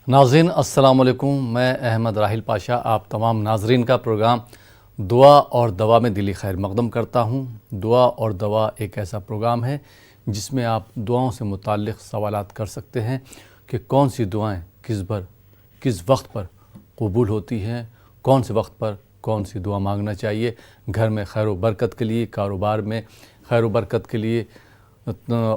ناظرین السلام علیکم، میں احمد راحیل پاشا آپ تمام ناظرین کا پروگرام دعا اور دوا میں دلی خیر مقدم کرتا ہوں۔ دعا اور دوا ایک ایسا پروگرام ہے جس میں آپ دعاؤں سے متعلق سوالات کر سکتے ہیں کہ کون سی دعائیں کس وقت پر قبول ہوتی ہیں، کون سے وقت پر کون سی دعا مانگنا چاہیے، گھر میں خیر و برکت کے لیے، کاروبار میں خیر و برکت کے لیے،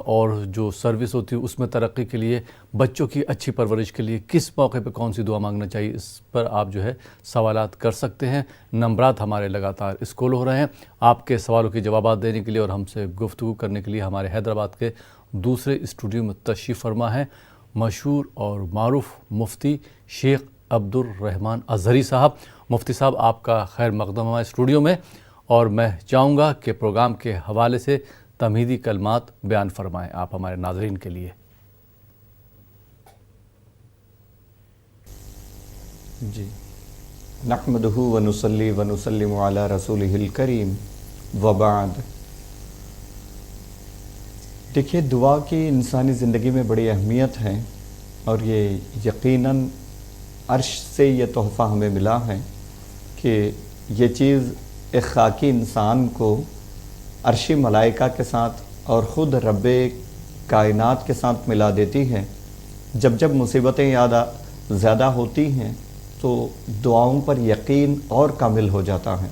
اور جو سروس ہوتی ہے اس میں ترقی کے لیے، بچوں کی اچھی پرورش کے لیے کس موقع پہ کون سی دعا مانگنا چاہیے، اس پر آپ جو ہے سوالات کر سکتے ہیں۔ نمبرات ہمارے لگاتار اسکرول ہو رہے ہیں۔ آپ کے سوالوں کے جوابات دینے کے لیے اور ہم سے گفتگو کرنے کے لیے ہمارے حیدرآباد کے دوسرے اسٹوڈیو میں تشریف فرما ہے مشہور اور معروف مفتی شیخ عبدالرحمن اظہری صاحب۔ مفتی صاحب آپ کا خیر مقدم ہمارے اسٹوڈیو میں، اور میں چاہوں گا کہ پروگرام کے حوالے سے تمہیدی کلمات بیان فرمائیں آپ ہمارے ناظرین کے لیے۔ جی، نحمدہ ونصلی ونسلم علی رسولہ الکریم وبعد۔ دیکھیے، دعا کی انسانی زندگی میں بڑی اہمیت ہے، اور یہ یقیناً عرش سے یہ تحفہ ہمیں ملا ہے کہ یہ چیز ایک خاکی انسان کو عرشی ملائکہ کے ساتھ اور خود رب کائنات کے ساتھ ملا دیتی ہے۔ جب مصیبتیں زیادہ ہوتی ہیں تو دعاؤں پر یقین اور کامل ہو جاتا ہے۔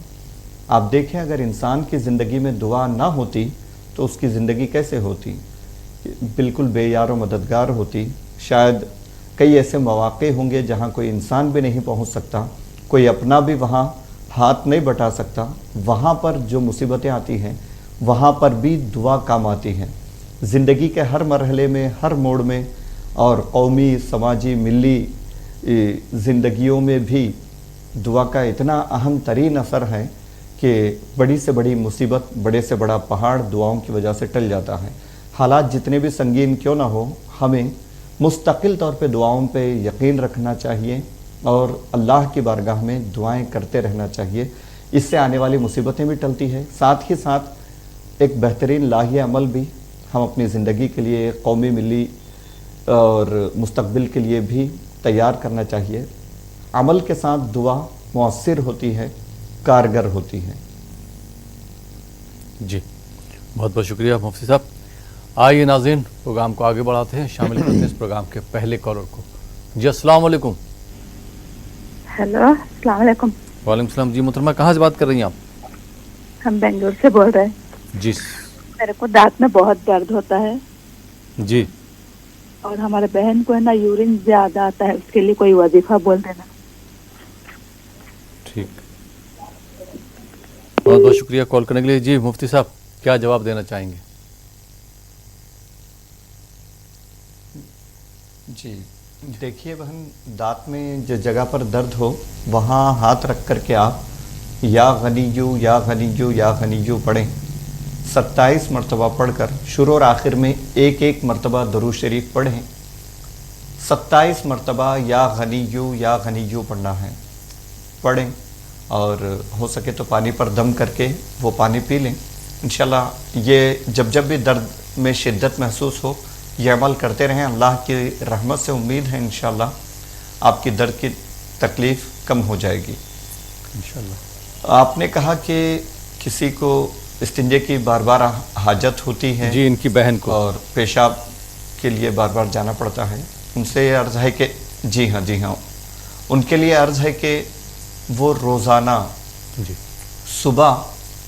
آپ دیکھیں، اگر انسان کی زندگی میں دعا نہ ہوتی تو اس کی زندگی کیسے ہوتی؟ بالکل بے یار و مددگار ہوتی۔ شاید کئی ایسے مواقع ہوں گے جہاں کوئی انسان بھی نہیں پہنچ سکتا، کوئی اپنا بھی وہاں ہاتھ نہیں بٹا سکتا۔ وہاں پر جو مصیبتیں آتی ہیں وہاں پر بھی دعا کام آتی ہے۔ زندگی کے ہر مرحلے میں، ہر موڑ میں، اور قومی، سماجی، ملی زندگیوں میں بھی دعا کا اتنا اہم ترین اثر ہے کہ بڑی سے بڑی مصیبت، بڑے سے بڑا پہاڑ دعاؤں کی وجہ سے ٹل جاتا ہے۔ حالات جتنے بھی سنگین کیوں نہ ہو، ہمیں مستقل طور پہ دعاؤں پہ یقین رکھنا چاہیے اور اللہ کی بارگاہ میں دعائیں کرتے رہنا چاہیے۔ اس سے آنے والی مصیبتیں بھی ٹلتی ہے، ساتھ ہی ساتھ ایک بہترین لاہی عمل بھی ہم اپنی زندگی کے لیے، قومی، ملی اور مستقبل کے لیے بھی تیار کرنا چاہیے۔ عمل کے ساتھ دعا مؤثر ہوتی ہے، کارگر ہوتی ہے۔ جی، بہت بہت شکریہ مفتی صاحب۔ آئیے ناظرین، پروگرام کو آگے بڑھاتے ہیں، شامل کرتے ہیں اس پروگرام کے پہلے کالر کو۔ جی السلام علیکم۔ ہیلو، السلام علیکم۔ وعلیکم السلام۔ جی محترمہ، کہاں سے بات کر رہی ہیں آپ؟ ہم بنگلور سے بول رہے ہیں۔ جی، میرے کو دانت میں بہت درد ہوتا ہے، جی، اور ہمارے بہن کو ہے نا یورین زیادہ آتا ہے، اس کے لیے کوئی وظیفہ بول دینا۔ ٹھیک، بہت بہت شکریہ کال کرنے کے لیے۔ جی مفتی صاحب، کیا جواب دینا چاہیں گے؟ جی دیکھیے بہن، دانت میں جس جگہ پر درد ہو وہاں ہاتھ رکھ کر کے آپ یا غنیجو یا غنیجو یا غنیجو پڑھیں۔ 27 مرتبہ پڑھ کر شروع اور آخر میں ایک مرتبہ درود شریف پڑھیں۔ 27 مرتبہ یا غنیجو پڑھنا ہے، پڑھیں، اور ہو سکے تو پانی پر دم کر کے وہ پانی پی لیں۔ انشاءاللہ یہ جب بھی درد میں شدت محسوس ہو یہ عمل کرتے رہیں۔ اللہ کی رحمت سے امید ہے انشاءاللہ آپ کی درد کی تکلیف کم ہو جائے گی انشاءاللہ۔ آپ نے کہا کہ کسی کو استنجے کی بار بار حاجت ہوتی ہے، جی ان کی بہن کو، اور پیشاب کے لیے بار بار جانا پڑتا ہے۔ ان سے یہ عرض ہے کہ جی ہاں ان کے لیے عرض ہے کہ وہ روزانہ صبح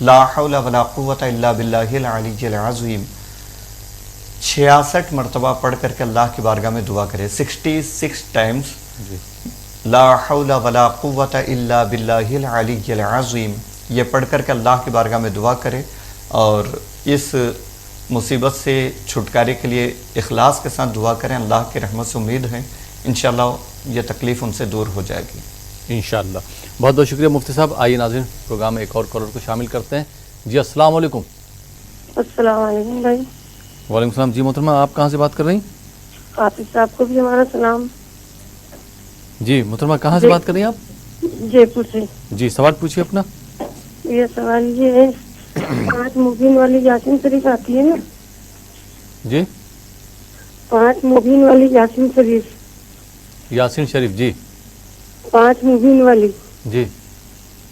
لا حول ولا قوت الا باللہ العلی العظیم 66 مرتبہ پڑھ کر کے اللہ کی بارگاہ میں دعا کرے۔ 66 ٹائمز لا حول ولا قوت الا باللہ العلی العظیم یہ پڑھ کر کے اللہ کی بارگاہ میں دعا کرے، اور اس مصیبت سے چھٹکارے کے لیے اخلاص کے ساتھ دعا کریں۔ اللہ کی رحمت سے امید ہے انشاءاللہ یہ تکلیف ان سے دور ہو جائے گی انشاءاللہ۔ بہت بہت شکریہ مفتی صاحب۔ آئیے ناظرین، پروگرام میں ایک اور کالر کو شامل کرتے ہیں۔ جی السلام علیکم۔ السلام علیکم بھائی۔ وعلیکم السلام۔ جی محترمہ، آپ کہاں سے بات کر رہی ہیں؟ حافظ صاحب کو بھی ہمارا سلام۔ جی محترمہ، کہاں سے بات کر رہی ہیں آپ؟ جے پور سے۔ جی سوال پوچھیے اپنا۔ یہ سوال یہ ہے، 5 مبین والی یاسین شریف آتی ہے نا؟ جی 5 مبین والی یاسین شریف यासीन शरीफ जी 5 मुबीन वाली जी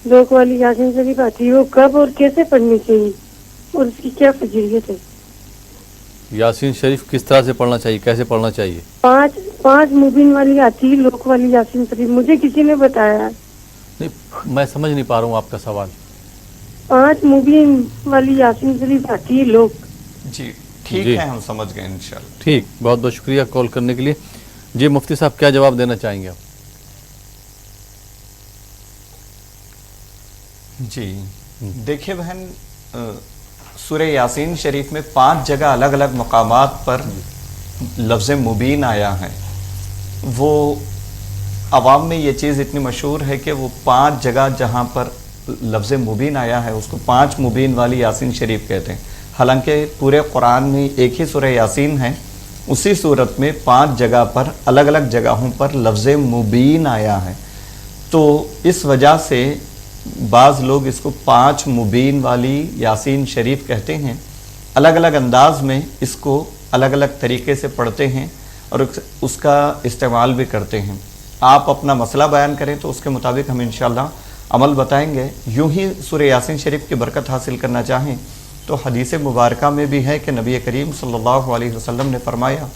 2 वाली यासीन शरीफ आती है, वो कब और कैसे पढ़नी चाहिए और उसकी क्या फजीलियत है? यासीन शरीफ किस तरह से पढ़ना चाहिए, कैसे पढ़ना चाहिए? 5 मुबीन वाली आती है, लोक वाली यासीन शरीफ, मुझे किसी ने बताया। नहीं, मैं समझ नहीं पा रहा हूँ आपका सवाल। 5 मुबीन वाली यासीन शरीफ आती है लोक। जी ठीक जी। है, हम समझ गए इंशाल्लाह। ठीक, बहुत बहुत शुक्रिया कॉल करने के लिए। जी मुफ्ती साहब क्या जवाब देना चाहेंगे आप? जी देखिए बहन, सूरह यासीन शरीफ में 5 जगह अलग अलग मकामात पर लफ्ज़ मुबीन आया है। वो अवाम में ये चीज़ इतनी मशहूर है कि वो 5 जगह जहाँ पर लफ्ज़ मुबीन आया है उसको 5 मुबीन वाली यासीन शरीफ कहते हैं। हालांकि पूरे कुरान में एक ही सूरह यासीन है, उसी सूरत में 5 जगह पर अलग अलग जगहों पर लफ्ज़ मुबीन आया है। तो इस वजह से बाज़ लोग इसको 5 मुबीन वाली यासीन शरीफ कहते हैं। अलग अलग अंदाज में इसको अलग अलग तरीके से पढ़ते हैं और उसका इस्तेमाल भी करते हैं। आप अपना मसला बयान करें तो उसके मुताबिक हम इंशाअल्लाह अमल बताएंगे। यूं ही सूरह यासीन शरीफ की बरकत हासिल करना चाहें तो हदीस मुबारका में भी है कि नबी करीम सल्लल्लाहु अलैहि वसल्लम ने फरमाया,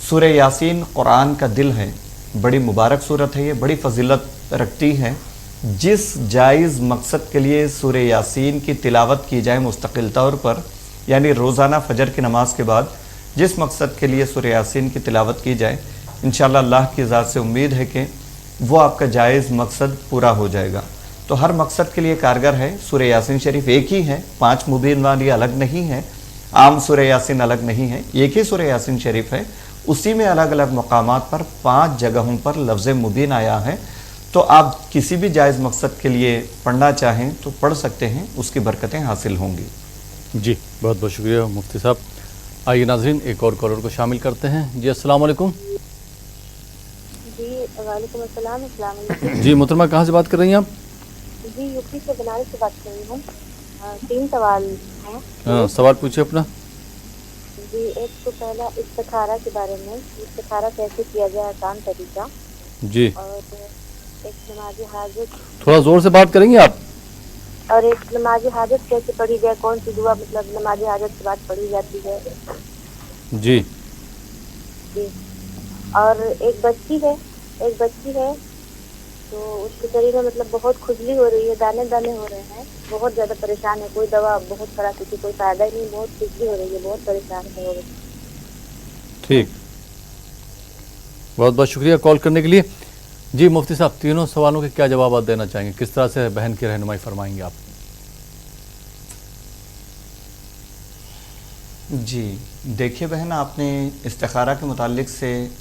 सूरह यासीन कुरान का दिल है, बड़ी मुबारक सूरत है, ये बड़ी फजीलत रखती है। जिस जायज़ मकसद के लिए सूरह यासीन की तिलावत की जाए मुस्तकिल तौर पर, यानी रोज़ाना फजर की नमाज के बाद जिस मकसद के लिए सूरह यासीन की तिलावत की जाए, इंशाअल्लाह अल्लाह की ज़ात से उम्मीद है कि वो आपका जायज़ मकसद पूरा हो जाएगा। तो हर मकसद के लिए कारगर है। सूरह यासीन शरीफ एक ही है, 5 मुबीन वाली अलग नहीं है, आम सूरह यासीन अलग नहीं है, एक ही सूरह यासीन शरीफ है। उसी में अलग अलग मकामात पर 5 जगहों पर लफ्ज़ मुबीन आया है। तो आप किसी भी जायज़ मकसद के लिए पढ़ना चाहें तो पढ़ सकते हैं, उसकी बरकतें हासिल होंगी। जी बहुत बहुत शुक्रिया मुफ्ती साहब। आइए नाज़रीन एक और कॉलर को शामिल करते हैं। जी अस्सलाम वालेकुम। जी वालेकुम अस्सलाम, अस्सलाम वालेकुम। जी मोहतरमा कहाँ से बात कर रही हैं आप? जी यूपी से बनारस से बात कर रही हूँ। 3 सवाल हैं। हाँ, सवाल पूछिए अपना। जी एक तो पहला इस्तिखारा के बारे में, इस्तिखारा कैसे किया जाए, आसान तरीका। जी और एक नमाज हाजत, थोड़ा ज़ोर से बात करेंगे आप? और एक नमाज हाजत कैसे पढ़ी जाए, कौन सी दुआ मतलब नमाज हाजत के बाद पढ़ी जाती है। जी जी और एक बच्ची है तो उसके शरीर में मतलब बहुत खुजली हो रही है, दाने दाने हो रहे हैं, बहुत ज़्यादा परेशान है, कोई दवा बहुत खराब की कोई फ़ायदा ही नहीं, बहुत खुजली हो रही है, बहुत परेशान है वो। ठीक, बहुत बहुत शुक्रिया कॉल करने के लिए। जी मुफ्ती साहब तीनों सवालों के क्या जवाब देना चाहेंगे, किस तरह से बहन की रहनुमाई फरमाएंगे आप? जी देखिए बहन, आपने इस्तिखारा के मुतालिक से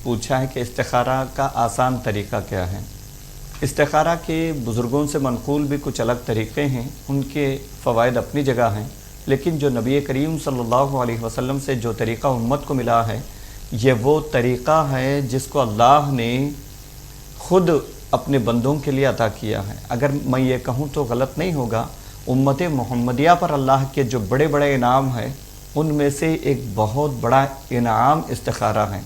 पूछा है कि इस्तिखारा का आसान तरीका क्या है। इस्तिखारा के बुज़ुर्गों से मनक़ूल भी कुछ अलग तरीक़े हैं, उनके फ़वाइद अपनी जगह हैं, लेकिन जो नबी करीम सल्लल्लाहु अलैहि वसल्लम से जो तरीक़ा उम्मत को मिला है, ये वो तरीक़ा है जिसको अल्लाह ने ख़ुद अपने बंदों के लिए अता किया है। अगर मैं ये कहूँ तो गलत नहीं होगा, उम्मत मुहम्मदिया पर अल्लाह के जो बड़े बड़े इनाम हैं उनमें से एक बहुत बड़ा इनाम इस्तिखारा है।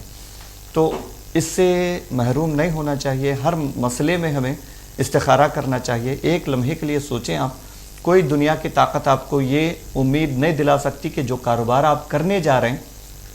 तो इससे महरूम नहीं होना चाहिए। हर मसले में हमें इस्तिखारा करना चाहिए। एक लम्हे के लिए सोचें आप, कोई दुनिया की ताकत आपको ये उम्मीद नहीं दिला सकती कि जो कारोबार आप करने जा रहे हैं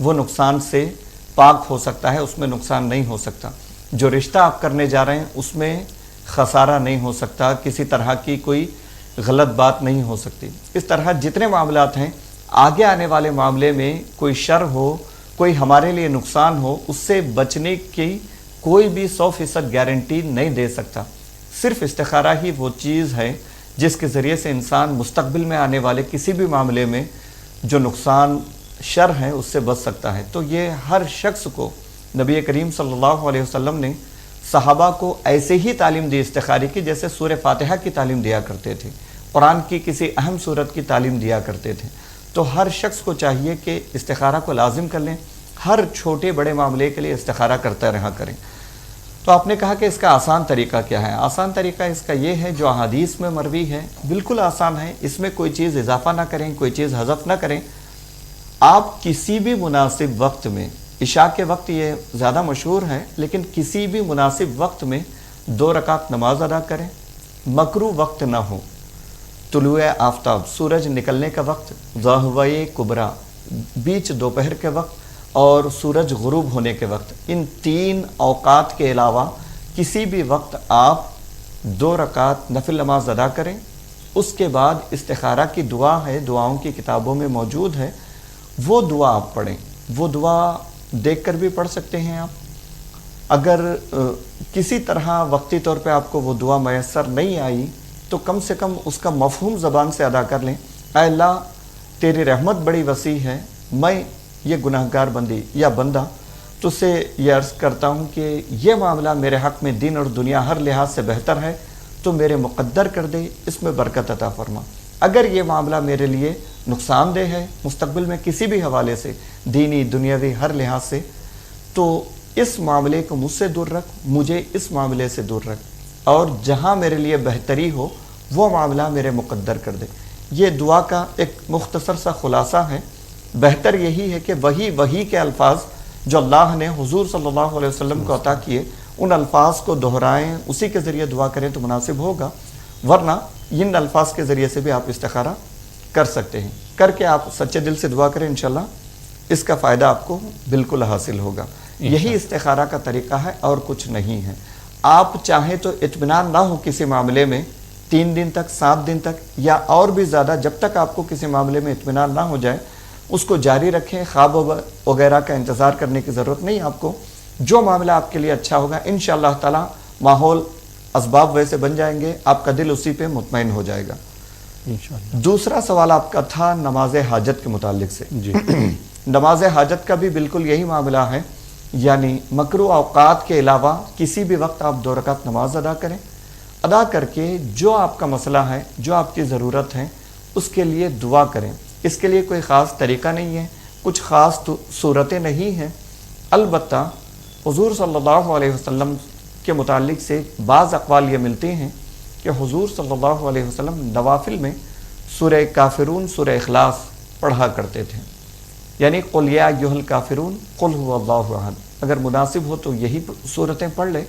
वो नुकसान से पाक हो सकता है, उसमें नुकसान नहीं हो सकता। जो रिश्ता आप करने जा रहे हैं उसमें खसारा नहीं हो सकता, किसी तरह की कोई गलत बात नहीं हो सकती। इस तरह जितने मामलात हैं, आगे आने वाले मामले में कोई शर हो, कोई हमारे लिए नुकसान हो, उससे बचने की कोई भी 100% गारंटी नहीं दे सकता। सिर्फ इस्तिखारा ही वो चीज़ है जिसके ज़रिए से इंसान मुस्तक़बिल में आने वाले किसी भी मामले में जो नुकसान शर है उससे बच सकता है। तो ये हर शख्स को नबी करीम सल्लल्लाहु अलैहि वसल्लम ने सहाबा को ऐसे ही तालीम दी इस्तिखारे की, जैसे सूरह फातिहा की तालीम दिया करते थे, कुरान की किसी अहम सूरत की तालीम दिया करते थे। तो हर शख्स को चाहिए कि इस्तिखारा को लाजिम कर लें, हर छोटे बड़े मामले के लिए इस्तिखारा करते रहा करें। तो आपने कहा कि इसका आसान तरीका क्या है। आसान तरीका इसका ये है जो अहादीस में मरवी है, बिल्कुल आसान है। इसमें कोई चीज़ इजाफा ना करें, कोई चीज़ हज़फ ना करें। आप किसी भी मुनासिब वक्त में इशा के वक्त ये ज़्यादा मशहूर है, लेकिन किसी भी मुनासिब वक्त में 2 रकात नमाज अदा करें। मकरू वक्त ना हो, तुलुए आफ्ताब, सूरज निकलने का वक्त, ज़हवे कुबरा, बीच दोपहर के वक्त, और सूरज गुरूब होने के वक्त, इन 3 औकात के अलावा किसी भी वक्त आप 2 रकात नफिल नमाज अदा करें। उसके बाद इस्तिखारा की दुआ है, दुआओं की किताबों में मौजूद है, वो दुआ आप पढ़ें। वो दुआ देखकर भी पढ़ सकते हैं आप। अगर किसी तरह वक्ती तौर पे आपको वो दुआ मैसर नहीं आई तो कम से कम उसका मफहूम ज़बान से अदा कर लें। ऐ अल्लाह तेरी रहमत बड़ी वसी है, मैं ये गुनाहगार बंदी या बंदा तुझसे ये अर्ज़ करता हूँ कि ये मामला मेरे हक़ में दीन और दुनिया हर लिहाज से बेहतर है, तो मेरे मुक़द्दर कर दे, इसमें बरकत अता फरमा। अगर ये मामला मेरे लिए नुकसानदेह है मुस्तक़बिल में किसी भी हवाले से, दीनी दुनियावी हर लिहाज से, तो इस मामले को मुझसे दूर रख, मुझे इस मामले से दूर रख, और जहाँ मेरे लिए बेहतरी हो वो मामला मेरे मुक़द्दर कर दे। ये दुआ का एक मुख्तसर सा खुलासा है। बेहतर यही है कि वही के अल्फाज जो अल्लाह ने हुजूर सल्लल्लाहु अलैहि वसल्लम को अता किए, उन अल्फाज को दोहराएं, उसी के ज़रिए दुआ करें तो मुनासिब होगा। वरना इन अल्फाज के ज़रिए से भी आप इस्तिखारा कर सकते हैं। करके आप सच्चे दिल से दुआ करें, इंशाल्लाह इसका फ़ायदा आपको बिल्कुल हासिल होगा। यही इस्तिखारा का तरीका है और कुछ नहीं है। आप चाहें तो इत्मीनान ना हो किसी मामले में 3 दिन तक, 7 दिन तक, या और भी ज़्यादा, जब तक आपको किसी मामले में इत्मीनान ना हो जाए उसको जारी रखें। ख्वाब वगैरह का इंतज़ार करने की ज़रूरत नहीं आपको। जो मामला आपके लिए अच्छा होगा इंशाअल्लाह ताला, माहौल असबाब वैसे बन जाएंगे, आपका दिल उसी पे मुतमईन हो जाएगा इंशाअल्लाह। दूसरा सवाल आपका था नमाज हाजत के मुतालिक से जी। नमाज हाजत का भी बिल्कुल यही मामला है, यानी मकरू औकात के अलावा किसी भी वक्त आप 2 रकात नमाज अदा करें। अदा करके जो आपका मसला है, जो आपकी ज़रूरत है, उसके लिए दुआ करें। इसके लिए कोई ख़ास तरीका नहीं है, कुछ ख़ास सूरतें नहीं हैं। अलबत्ता हुजूर सल्लल्लाहु अलैहि वसल्लम के मुतालिक से बाज़ अक़वाल ये मिलते हैं कि हुजूर सल्लल्लाहु अलैहि वसल्लम नवाफिल में सूरह काफिरून, सूरह इखलास पढ़ा करते थे, यानी क़ुल या अय्युहल काफिरून क़ुल हुवल्लाहु अहद। अगर मुनासिब हो तो यही सूरतें पढ़ लें,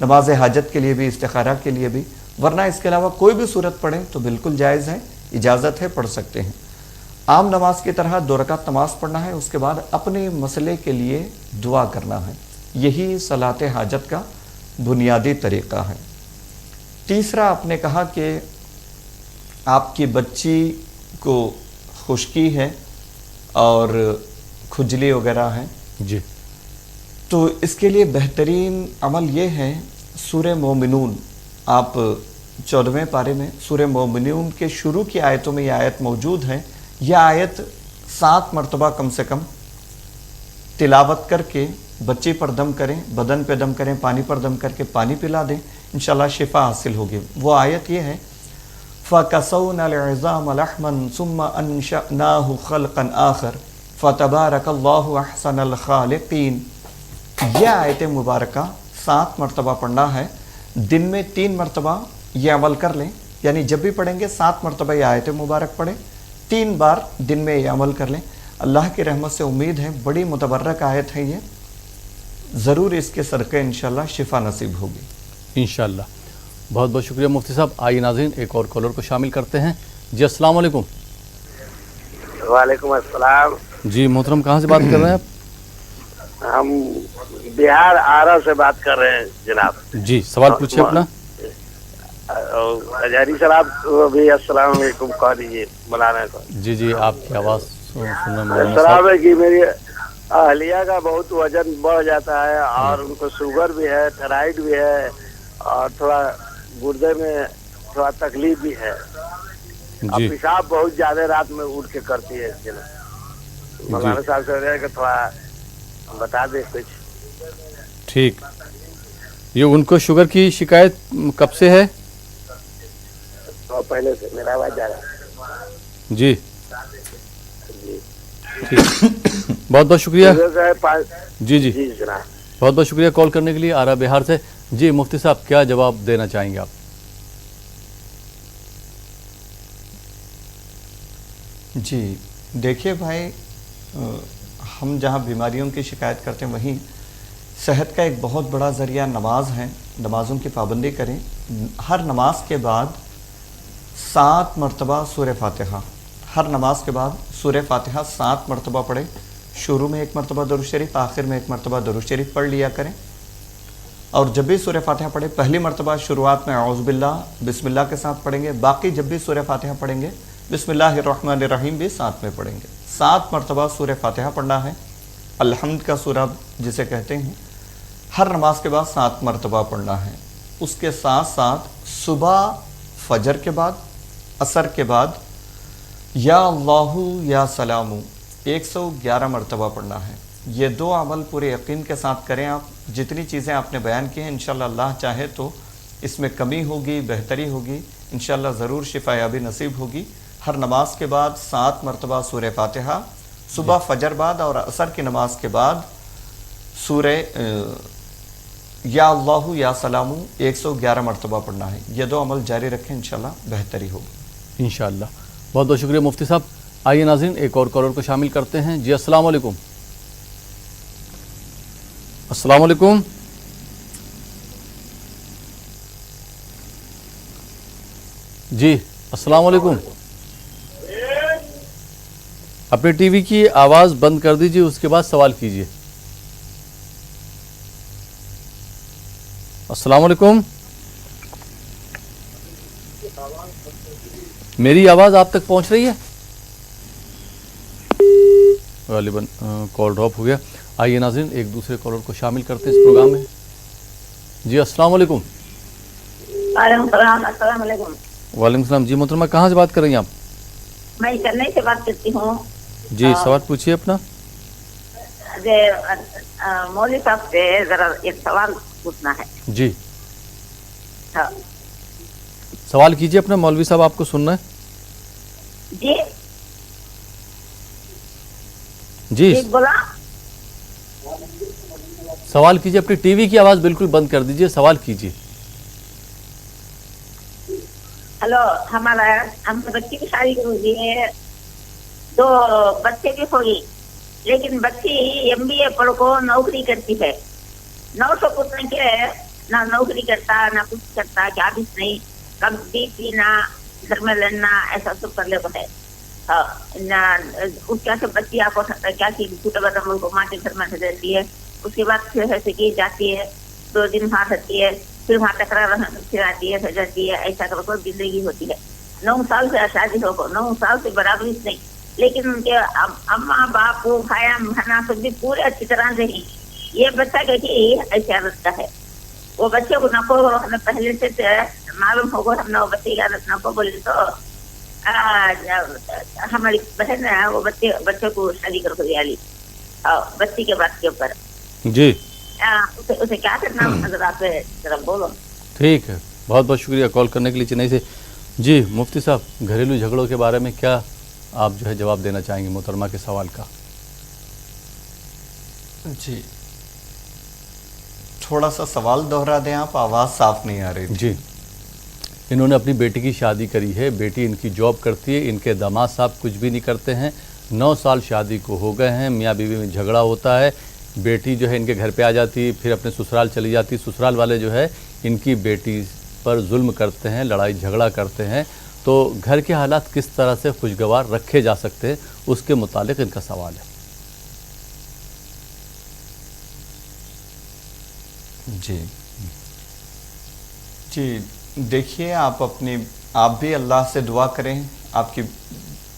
नमाज हाजत के लिए भी, इस्तिखारा के लिए भी। वरना इसके अलावा कोई भी सूरत पढ़ें तो बिल्कुल जायज़ है, इजाज़त है, पढ़ सकते हैं। आम नमाज की तरह 2 रकात नमाज पढ़ना है, उसके बाद अपने मसले के लिए दुआ करना है। यही सलात हाजत का बुनियादी तरीक़ा है। तीसरा, आपने कहा कि आपकी बच्ची को खुश्की है और खुजली वगैरह है जी, तो इसके लिए बेहतरीन अमल ये है, सूरह मोमिनून, आप 14वें पारे में सूरह मोमिनून के शुरू की आयतों में यह आयत मौजूद है। यह आयत 7 मरतबा कम से कम तिलावत करके बच्चे पर दम करें, बदन पे दम करें, पानी पर दम करके पानी पिला दें, इंशाल्लाह शिफा हासिल होगी। वो आयत ये है, फ़कसौना अल-इज़ाम लहमन सुम्मा अंशअनाहु खल्क़न आखर फ़तबारकल्लाहु अहसनुल खालिक़ीन। यह आयत मुबारका 7 मरतबा पढ़ना है। दिन में 3 मरतबा यह अमल कर लें, यानी जब भी पढ़ेंगे 7 मरतबा यह आयत मुबारक पढ़ें, 3 बार दिन में यह अमल कर लें। अल्लाह की रहमत से उम्मीद है, बड़ी मुतबर्रक आयत है ये, ज़रूर इसके सदक़े इंशाअल्लाह शिफा नसीब होगी इंशाअल्लाह। बहुत बहुत शुक्रिया मुफ्ती साहब। आइए नाज़रीन, एक और कॉलर को शामिल करते हैं। जी, अस्सलाम वालेकुम। वालेकुम अस्सलाम। जी मोहतरम, कहाँ से बात कर रहे हैं आप? हम बिहार आरा से बात कर रहे हैं जनाब। जी, सवाल पूछिए अपना। अजहरी साहब भी अस्सलाम वालेकुम कह दीजिए मौलाना को। जी जी, आपकी आवाज़ सुनने में सलाम है कि मेरी अहलिया का बहुत वजन बढ़ जाता है और उनको शुगर भी है, थायराइड भी है और थोड़ा गुर्दे में थोड़ा तकलीफ भी है। और जी पेशाब बहुत ज्यादा रात में उठ के करती है। मौलाना साहब से रहे कि थोड़ा बता दे कुछ। ठीक, ये उनको शुगर की शिकायत कब से है? तो पहले से मेरा आवाज जा रहा है जी जी। ठीक, बहुत बहुत शुक्रिया। जी जी, जी जनाब। बहुत बहुत शुक्रिया कॉल करने के लिए आरा बिहार से। जी मुफ्ती साहब, क्या जवाब देना चाहेंगे आप? जी देखिए भाई, ہم جہاں بیماریوں کی شکایت کرتے ہیں وہیں صحت کا ایک بہت بڑا ذریعہ نماز ہے. نمازوں کی پابندی کریں. ہر نماز کے بعد 7 مرتبہ سورہ فاتحہ، ہر نماز کے بعد سورہ فاتحہ 7 مرتبہ پڑھیں. شروع میں 1 مرتبہ درود شریف، آخر میں 1 مرتبہ درود شریف پڑھ لیا کریں. اور جب بھی سورہ فاتحہ پڑھیں پہلی مرتبہ شروعات میں اعوذ باللہ بسم اللہ کے ساتھ پڑھیں گے. باقی جب بھی سورہ فاتحہ پڑھیں گے بسم اللہ الرحمن الرحیم بھی ساتھ میں پڑھیں گے. 7 مرتبہ سورہ فاتحہ پڑھنا ہے. الحمد کا سورہ جسے کہتے ہیں ہر نماز کے بعد 7 مرتبہ پڑھنا ہے. اس کے ساتھ ساتھ صبح فجر کے بعد، عصر کے بعد یا اللہ یا سلام 111 مرتبہ پڑھنا ہے. یہ 2 عمل پورے یقین کے ساتھ کریں. آپ جتنی چیزیں آپ نے بیان کی ہیں انشاءاللہ اللہ چاہے تو اس میں کمی ہوگی، بہتری ہوگی، انشاءاللہ ضرور شفا یابی نصیب ہوگی. ہر نماز کے بعد 7 مرتبہ سورہ فاتحہ، صبح فجر بعد اور عصر کی نماز کے بعد سورہ یا اللہ یا سلام 111 مرتبہ پڑھنا ہے. یہ 2 عمل جاری رکھیں انشاءاللہ بہتری ہوگی انشاءاللہ. بہت بہت شکریہ مفتی صاحب. آئیے ناظرین ایک اور کالر کو شامل کرتے ہیں. جی السلام علیکم. السلام علیکم. جی السلام علیکم. اپنے ٹی وی کی آواز بند کر دیجیے، اس کے بعد سوال کیجیے. السلام علیکم. میری آواز آپ تک پہنچ رہی ہے؟ غالباً کال ڈراپ ہو گیا. آئیے ناظرین ایک دوسرے کالر کو شامل کرتے ہیں اس پروگرام میں. جی السلام علیکم. وعلیکم السلام. السلام علیکم. وعلیکم السلام. جی محترمہ کہاں سے بات کر رہی ہیں آپ؟ میں چنئی سے بات کرتی ہوں. جی سوال پوچھیے اپنا. مولوی صاحب سے ذرا ایک سوال پوچھنا ہے. جی ہاں سوال کیجیے اپنا، مولوی صاحب آپ کو سننا ہے. جی جی بولا. سوال کیجیے. اپنی ٹی وی کی آواز بالکل بند کر دیجیے، سوال کیجیے. ہلو، ہم بچی کی شادی کروں ہے، 2 بچے بھی ہوگی، لیکن بچی MBA پڑھ کو نوکری کرتی ہے. 900 پوچھنے کے نہ نوکری کرتا نہ کچھ کرتا، کیا بھی نہیں، کبھی پینا گھر میں لڑنا ایسا سب کر لے ہے. اس کیا سے بچی آپ کو کیا چھوٹے بڑے ملک کو ماں کے گھر میں رہتی ہے. اس کے بعد پھر ایسے کی جاتی ہے، 2 دن وہاں رہتی ہے، پھر وہاں ٹکرا پھر آتی ہے، پھر جاتی ہے. ایسا کر کو زندگی ہوتی ہے. 9 سال سے شادی ہو کو 9 سال سے برابری نہیں، لیکن ان کے اماں باپ کھایا کھانا سب بھی پورے اچھی طرح سے ہی. یہ بچہ کہتی ایسی عادت کا ہے. وہ بچے کو نہ کو ہمیں پہلے سے معلوم ہوگا، ہم نے وہ بچے کی عادت نہ کو بولے تو ہماری بہن ہے وہ بچے کو شادی کر کے دیا لی بچی کے بات کے اوپر. جی اسے کیا کرنا نظر آپ ذرا بولو. ٹھیک ہے، بہت بہت شکریہ کال کرنے کے لیے چنئی سے. جی مفتی صاحب گھریلو جھگڑوں کے بارے میں کیا آپ جو ہے جواب دینا چاہیں گے محترمہ کے سوال کا؟ جی تھوڑا سا سوال دوہرا دیں آپ، آواز صاف نہیں آ رہی. جی انہوں نے اپنی بیٹی کی شادی کری ہے، بیٹی ان کی جاب کرتی ہے، ان کے داماد صاحب کچھ بھی نہیں کرتے ہیں. 9 سال شادی کو ہو گئے ہیں، میاں بیوی میں جھگڑا ہوتا ہے. بیٹی جو ہے ان کے گھر پہ آ جاتی، پھر اپنے سسرال چلی جاتی. سسرال والے جو ہے ان کی بیٹی پر ظلم کرتے ہیں، لڑائی جھگڑا کرتے ہیں. تو گھر کے حالات کس طرح سے خوشگوار رکھے جا سکتے ہیں، اس کے متعلق ان کا سوال ہے. جی دیکھیے آپ بھی اللہ سے دعا کریں آپ کی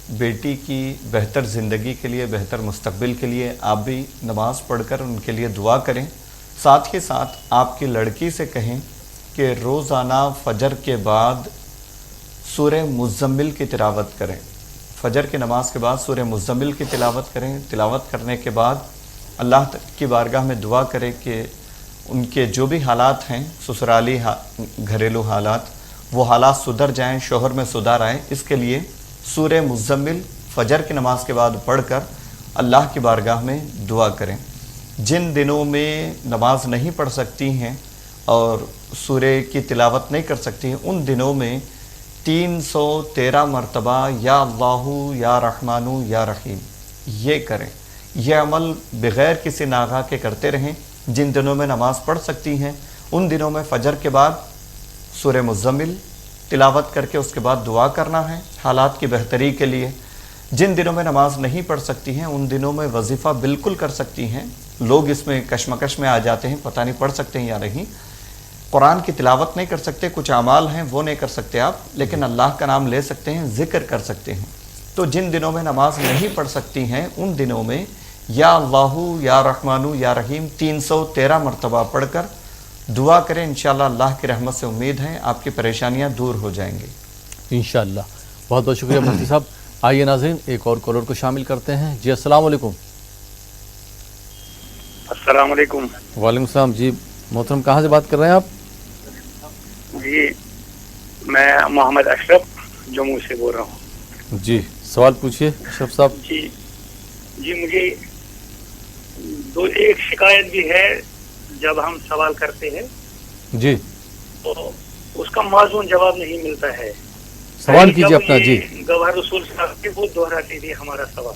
بیٹی کی بہتر زندگی کے لیے، بہتر مستقبل کے لیے. آپ بھی نماز پڑھ کر ان کے لیے دعا کریں. ساتھ ہی ساتھ آپ کی لڑکی سے کہیں کہ روزانہ فجر کے بعد سورہ مزمل کی تلاوت کریں. فجر کی نماز کے بعد سورہ مزمل کی تلاوت کریں. تلاوت کرنے کے بعد اللہ کی بارگاہ میں دعا کریں کہ ان کے جو بھی حالات ہیں سسرالی گھریلو حالات، وہ حالات سدھر جائیں، شوہر میں سدھار آئے. اس کے لیے سورہ مزمل فجر کی نماز کے بعد پڑھ کر اللہ کی بارگاہ میں دعا کریں. جن دنوں میں نماز نہیں پڑھ سکتی ہیں اور سورہ کی تلاوت نہیں کر سکتی ہیں، ان دنوں میں 313 مرتبہ یا اللہ یا رحمانو یا رحیم یہ کریں. ये अमल बग़ैर किसी नागा के करते रहें। जिन दिनों में नमाज़ पढ़ सकती हैं उन दिनों में फ़जर के बाद सूरह मुज़्ज़मिल तिलावत करके उसके बाद दुआ करना है हालात की बेहतरी के लिए। जिन दिनों में नमाज नहीं पढ़ सकती हैं उन दिनों में वजीफ़ा बिल्कुल कर सकती हैं। लोग इसमें कशमकश में आ जाते हैं, पता नहीं पढ़ सकते हैं या नहीं। कुरान की तिलावत नहीं कर सकते, कुछ अमाल हैं वो नहीं कर सकते आप, लेकिन अल्लाह का नाम ले सकते हैं, ज़िक्र कर सकते हैं। तो जिन दिनों में नमाज नहीं पढ़ सकती हैं उन दिनों में या अल्लाहु या रहमानु या रहीम 313 मरतबा पढ़कर दुआ करें। इंशाअल्लाह अल्लाह की रहमत से उम्मीद है आपकी परेशानियां दूर हो जाएंगी इंशाअल्लाह। बहुत बहुत शुक्रिया मुफ्ती साहब। आइए नाज़रीन एक और कॉलर को शामिल करते हैं। जी अस्सलाम वालेकुम। अस्सलाम वालेकुम। वालेकुम सलाम। जी मोहतरम कहाँ से बात कर रहे हैं आप? जी मैं मोहम्मद अशरफ जम्मू से बोल रहा हूँ। जी सवाल पूछिए अशरफ साहब। जी मुझे एक शिकायत भी है। जब हम सवाल करते हैं जी तो उसका माज़ून जवाब नहीं मिलता है। सवाल कीजिए अपना। जी गवाहर रसूल साहब के वो दोहराते थे हमारा सवाल।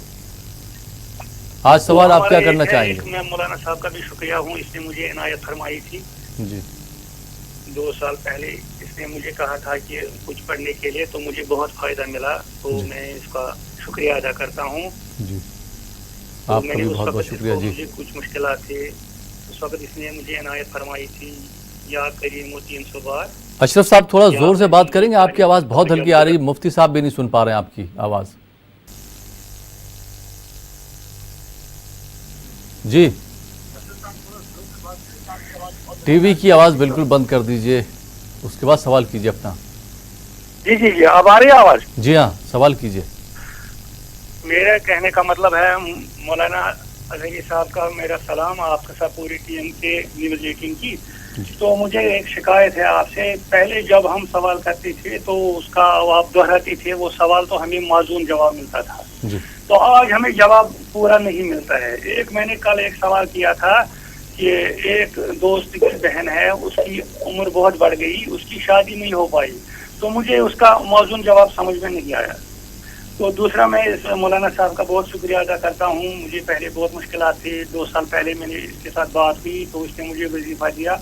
आज सवाल आप क्या करना चाहेंगे? मैं मौलाना साहब का भी शुक्रिया हूँ, इसने मुझे इनायत फरमाई थी जी 2 साल पहले। इसने मुझे कहा था कि कुछ पढ़ने के लिए, तो मुझे बहुत फायदा मिला, तो मैं इसका शुक्रिया अदा करता हूँ जी। तो आपका भी बहुत बहुत शुक्रिया जी। मुझे कुछ मुश्किलात थे उस वक्त, इसने मुझे इनायत फरमाई थी या करीम 300 बार। अशरफ साहब थोड़ा जोर से बात करेंगे, आपकी आवाज़ बहुत हल्की आ रही है, मुफ्ती साहब भी नहीं सुन पा रहे हैं आपकी आवाज़। जी टीवी की आवाज़ बिल्कुल बंद कर दीजिए, उसके बाद सवाल कीजिए अपना। जी अब आ रही है आवाज़? जी हाँ सवाल कीजिए। मेरा कहने का मतलब है मौलाना अजहरी साहब का मेरा सलाम, आपके साथ पूरी टीम के न्यूज़ 18 की। तो मुझे एक शिकायत है आपसे। पहले जब हम सवाल करते थे तो उसका आप दोहराते थे, वो सवाल तो हमें माज़ून जवाब मिलता था जी। तो आज हमें जवाब पूरा नहीं मिलता है। मैंने कल एक सवाल किया था कि एक दोस्त की बहन है, उसकी उम्र बहुत बढ़ गई, उसकी शादी नहीं हो पाई, तो मुझे उसका माज़ून जवाब समझ में नहीं आया। तो दूसरा मैं इस मौलाना साहब का बहुत शुक्रिया अदा करता हूँ। मुझे पहले बहुत मुश्किलात थी, 2 साल पहले मैंने इसके साथ बात हुई तो इसने मुझे वजीफा दिया,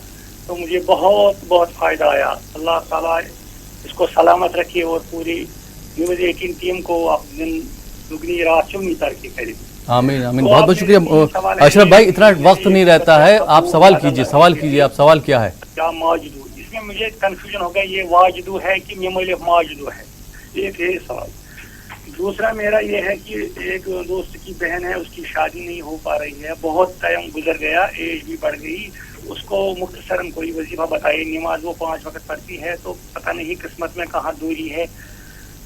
तो मुझे बहुत फ़ायदा आया। अल्लाह ताला इसको सलामत रखे और पूरी न्यूज़ 18 टीम को आप दिन दुगनी रात चुगनी तरक्की करे। आमीन आमीन। बहुत बहुत शुक्रिया अशरफ भाई, इतना वक्त नहीं रहता है, आप सवाल कीजिए। आप सवाल क्या है? क्या माजिदू, इसमें मुझे कंफ्यूजन हो गया, ये वाजिदू है कि मेमोलिफ माजिदू है, एक है सवाल। दूसरा मेरा ये है कि एक दोस्त की बहन है, उसकी शादी नहीं हो पा रही है, बहुत टाइम गुजर गया, एज भी बढ़ गई, उसको मुख्तसरन कोई वजीफा बताइए। नमाज वो 5 वक्त पढ़ती है, तो पता नहीं किस्मत में कहाँ दूरी है।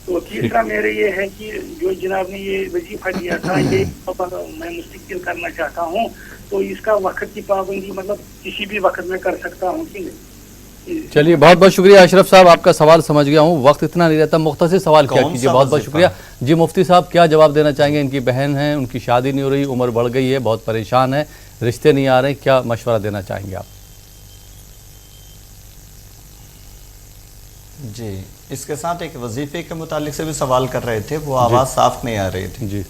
तो तीसरा मेरे ये है कि जो जनाब ने ये वजीफा दिया था, ये मैं मुस्तकिल करना चाहता हूँ, तो इसका वक्त की पाबंदी मतलब किसी भी वक्त में कर सकता हूँ कि नहीं? चलिए बहुत बहुत शुक्रिया अशरफ साहब, आपका सवाल समझ गया हूँ, वक्त इतना नहीं रहता, मुख्तसर सवाल क्या कीजिए। बहुत बहुत शुक्रिया जी। मुफ्ती साहब क्या जवाब देना चाहेंगे? इनकी बहन है, उनकी शादी नहीं हो रही, उम्र बढ़ गई है, बहुत परेशान है, रिश्ते नहीं आ रहे, क्या मशवरा देना चाहेंगे आप? जी इसके साथ एक वजीफे के मुतालिक से भी सवाल कर रहे थे, वो आवाज़ साफ नहीं आ रही थी जी।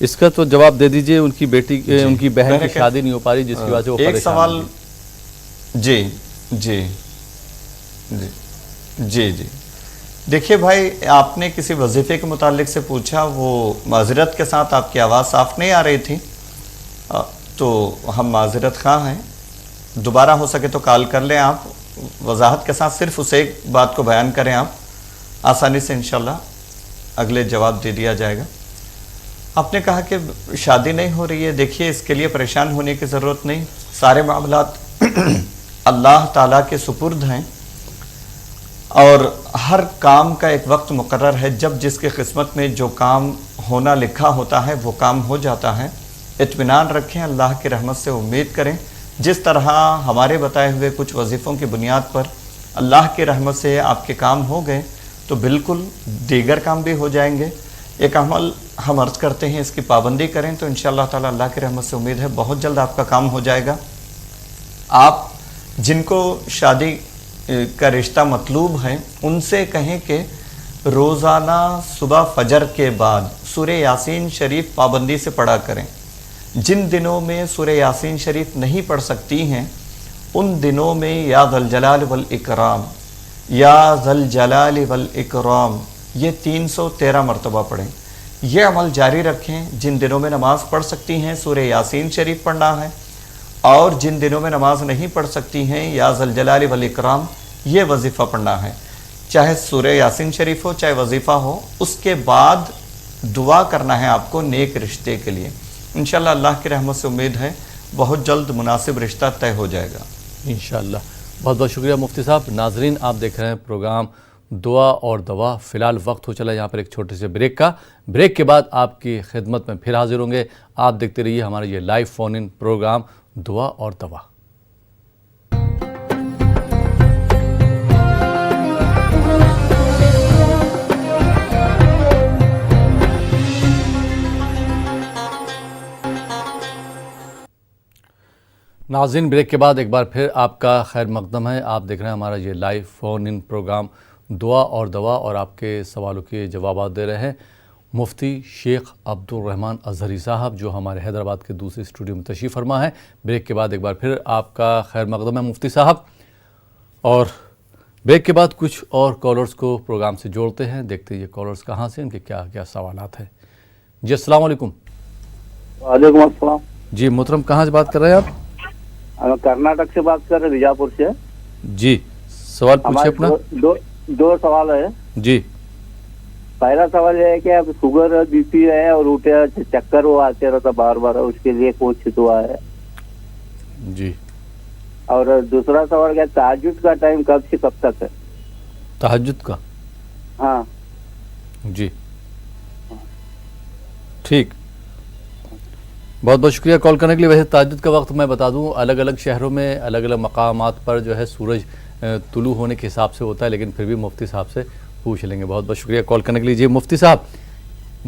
इसका तो जवाब दे दीजिए। उनकी बेटी उनकी बहन की शादी नहीं हो पा रही, जिसकी वजह से वो एक सवाल जी जी जी जी जी देखिए भाई, आपने किसी वजीफे के मुतालिक से पूछा, वो माजरत के साथ आपकी आवाज़ साफ नहीं आ रही थी, तो हम माजरत खां हैं, दोबारा हो सके तो कॉल कर लें आप, वजाहत के साथ सिर्फ उस एक बात को बयान करें आप, आसानी से इंशाल्लाह अगले जवाब दे दिया जाएगा। आपने कहा कि शादी नहीं हो रही है, देखिए इसके लिए परेशान होने की ज़रूरत नहीं, सारे मामलात अल्लाह ताला के सुपुर्द हैं और हर काम का एक वक्त मुकर्रर है। जब जिसकी किस्मत में जो काम होना लिखा होता है वो काम हो जाता है। इत्मीनान रखें, अल्लाह की रहमत से उम्मीद करें। जिस तरह हमारे बताए हुए कुछ वजीफ़ों की बुनियाद पर अल्लाह की रहमत से आपके काम हो गए, तो बिल्कुल दीगर काम भी हो जाएंगे। एक अमल हम अर्ज़ करते हैं, इसकी पाबंदी करें तो इंशाअल्लाह ताला अल्लाह की रहमत से उम्मीद है बहुत जल्द आपका काम हो जाएगा। आप जिनको शादी का रिश्ता मतलूब है, उनसे कहें कि روزانہ صبح فجر کے بعد سورہ یاسین شریف پابندی سے پڑھا کریں. جن دنوں میں سورہ یاسین شریف نہیں پڑھ سکتی ہیں ان دنوں میں یا ذا الجلال والاکرام، یا ذا الجلال والاکرام یہ 313 مرتبہ پڑھیں. یہ عمل جاری رکھیں. جن دنوں میں نماز پڑھ سکتی ہیں سورہ یاسین شریف پڑھنا ہے، اور جن دنوں میں نماز نہیں پڑھ سکتی ہیں یا ذا الجلال والاکرام یہ وظیفہ پڑھنا ہے. چاہے سورہ یاسین شریف ہو چاہے وظیفہ ہو، اس کے بعد دعا کرنا ہے آپ کو نیک رشتے کے لیے. انشاءاللہ اللہ کی رحمت سے امید ہے بہت جلد مناسب رشتہ طے ہو جائے گا انشاءاللہ. بہت بہت شکریہ مفتی صاحب. ناظرین آپ دیکھ رہے ہیں پروگرام دعا اور دوا. فی الحال وقت ہو چلا یہاں پر ایک چھوٹے سے بریک کا. بریک کے بعد آپ کی خدمت میں پھر حاضر ہوں گے. آپ دیکھتے رہیے ہمارا یہ لائیو فون ان پروگرام دعا اور دوا. ناظرین بریک کے بعد ایک بار پھر آپ کا خیر مقدم ہے. آپ دیکھ رہے ہیں ہمارا یہ لائیو فون ان پروگرام دعا اور دوا، اور آپ کے سوالوں کے جوابات دے رہے ہیں مفتی شیخ عبد الرحمن اظہری صاحب، جو ہمارے حیدرآباد کے دوسرے اسٹوڈیو میں تشریف فرما ہے. بریک کے بعد ایک بار پھر آپ کا خیر مقدم ہے مفتی صاحب. اور بریک کے بعد کچھ اور کالرز کو پروگرام سے جوڑتے ہیں. دیکھتے ہیں یہ کالرز کہاں سے، ان کے کیا کیا سوالات ہیں. جی السلام علیکم. وعلیکم السلام. جی محترم کہاں سے بات کر رہے ہیں آپ؟ ہم کرناٹک سے بات کر رہے ہیں، بیجاپور سے. جی سوال پوچھیں اپنا. دو سوال ہے. جی پہلا سوال یہ ہے کہ اب شوگر بی پی ہے اور اٹھے چکر وہ آتے رہتا بار بار، اس کے لیے کچھ دعا ہے. جی. اور دوسرا سوال کیا تہجد کا ٹائم کب سے کب تک ہے؟ تہجد کا؟ ہاں جی ٹھیک. بہت بہت شکریہ کال کرنے کے لیے. ویسے تہجد کا وقت میں بتا دوں الگ الگ شہروں میں الگ الگ مقامات پر جو ہے سورج طلوع ہونے کے حساب سے ہوتا ہے، لیکن پھر بھی مفتی صاحب سے پوچھ لیں گے. بہت بہت شکریہ کال کرنے کے لیے. جی مفتی صاحب،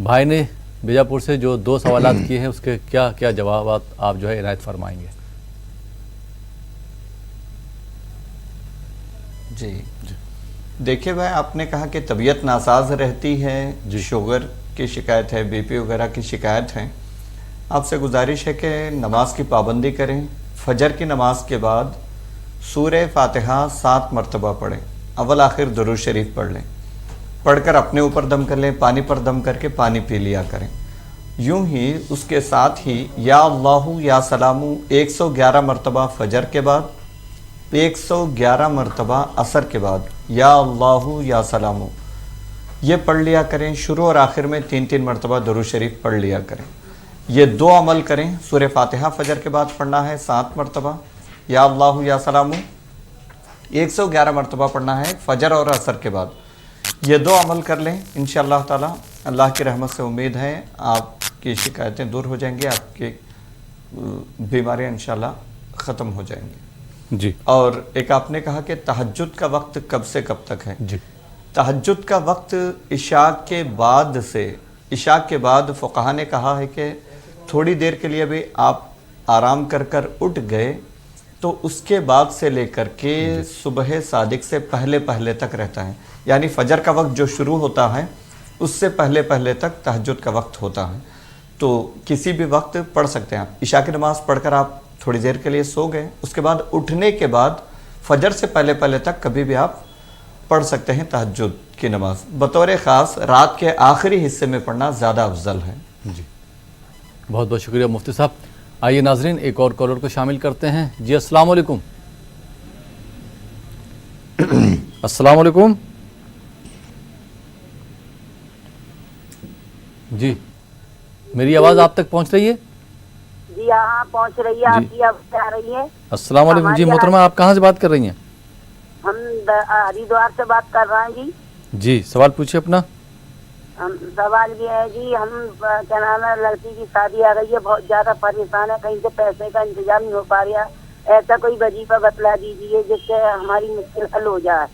بھائی نے بیجاپور سے جو 2 سوالات کیے ہیں اس کے کیا کیا جوابات آپ جو ہے عنایت فرمائیں گے؟ جی دیکھیے بھائی، آپ نے کہا کہ طبیعت ناساز رہتی ہے، شوگر کی شکایت ہے، بی پی وغیرہ کی شکایت ہے. آپ سے گزارش ہے کہ نماز کی پابندی کریں. فجر کی نماز کے بعد سورہ فاتحہ 7 مرتبہ پڑھیں. اول آخر درود شریف پڑھ لیں. پڑھ کر اپنے اوپر دم کر لیں، پانی پر دم کر کے پانی پی لیا کریں. یوں ہی اس کے ساتھ ہی یا اللہ یا سلام 111 مرتبہ فجر کے بعد، 111 مرتبہ عصر کے بعد یا اللہ یا سلام یہ پڑھ لیا کریں. شروع اور آخر میں 3 مرتبہ درود شریف پڑھ لیا کریں. یہ 2 عمل کریں. سورہ فاتحہ فجر کے بعد پڑھنا ہے 7 مرتبہ، یا اللہ یا سلام 111 مرتبہ پڑھنا ہے فجر اور عصر کے بعد. یہ 2 عمل کر لیں انشاءاللہ تعالی. اللہ کی رحمت سے امید ہے آپ کی شکایتیں دور ہو جائیں گی، آپ کی بیماریاں انشاءاللہ ختم ہو جائیں گی. جی. اور ایک آپ نے کہا کہ تہجد کا وقت کب سے کب تک ہے؟ جی تہجد کا وقت عشاء کے بعد سے، عشاء کے بعد فقہا نے کہا ہے کہ تھوڑی دیر کے لیے بھی آپ آرام کر کر اٹھ گئے تو اس کے بعد سے لے کر کے صبح صادق سے پہلے پہلے تک رہتا ہے. یعنی فجر کا وقت جو شروع ہوتا ہے اس سے پہلے پہلے تک تہجد کا وقت ہوتا ہے. تو کسی بھی وقت پڑھ سکتے ہیں آپ. عشاء کی نماز پڑھ کر آپ تھوڑی دیر کے لیے سو گئے، اس کے بعد اٹھنے کے بعد فجر سے پہلے پہلے تک کبھی بھی آپ پڑھ سکتے ہیں تہجد کی نماز. بطور خاص رات کے آخری حصے میں پڑھنا زیادہ افضل ہے. جی بہت بہت شکریہ مفتی صاحب. آئیے ناظرین ایک اور کالر کو شامل کرتے ہیں. جی السلام علیکم. السلام علیکم. جی میری آواز آپ تک پہنچ رہی ہے؟ جی ہاں پہنچ رہی ہے. آپ کی آواز آ رہی ہے. السلام علیکم. جی محترمہ آپ کہاں سے بات کر رہی ہیں؟ ہم ہریدوار سے بات کر رہے ہیں. جی جی سوال پوچھیے اپنا. سوال یہ ہے جی، ہم کیا نام ہے لڑکی کی شادی آ گئی ہے، بہت زیادہ پریشان ہے، کہیں سے پیسے کا انتظام نہیں ہو پا رہا. ایسا کوئی وظیفہ بتلا دیجیے جس سے ہماری مشکل حل ہو جائے.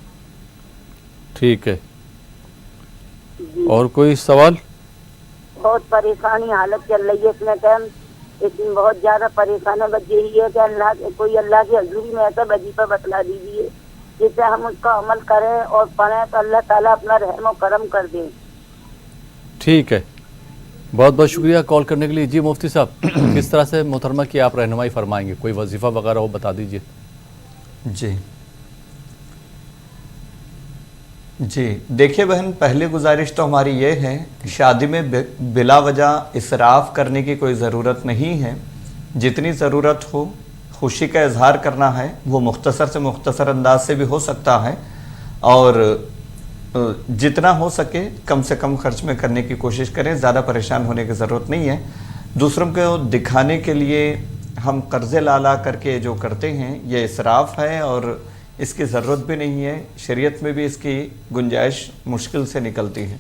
ٹھیک ہے. اور کوئی سوال؟ بہت پریشانی حالت چل رہی ہے اس میں ٹائم، لیکن بہت زیادہ پریشان ہے. بس یہی ہے کہ اللہ کی حضوری میں ایسا وظیفہ بتلا دیجیے جس سے ہم اس کا عمل کریں اور پڑھیں تو اللہ تعالیٰ اپنا رحم و کرم کر دے. ٹھیک ہے, بہت بہت شکریہ کال کرنے کے لیے. جی مفتی صاحب, کس طرح سے محترمہ کی آپ رہنمائی فرمائیں گے؟ کوئی وظیفہ وغیرہ ہو بتا دیجئے. جی دیکھیے بہن, پہلی گزارش تو ہماری یہ ہے کہ شادی میں بلا وجہ اسراف کرنے کی کوئی ضرورت نہیں ہے. جتنی ضرورت ہو خوشی کا اظہار کرنا ہے وہ مختصر سے مختصر انداز سے بھی ہو سکتا ہے, اور جتنا ہو سکے کم سے کم خرچ میں کرنے کی کوشش کریں. زیادہ پریشان ہونے کی ضرورت نہیں ہے. دوسروں کو دکھانے کے لیے ہم قرضے لا کر کے جو کرتے ہیں یہ اسراف ہے, اور اس کی ضرورت بھی نہیں ہے. شریعت میں بھی اس کی گنجائش مشکل سے نکلتی ہے.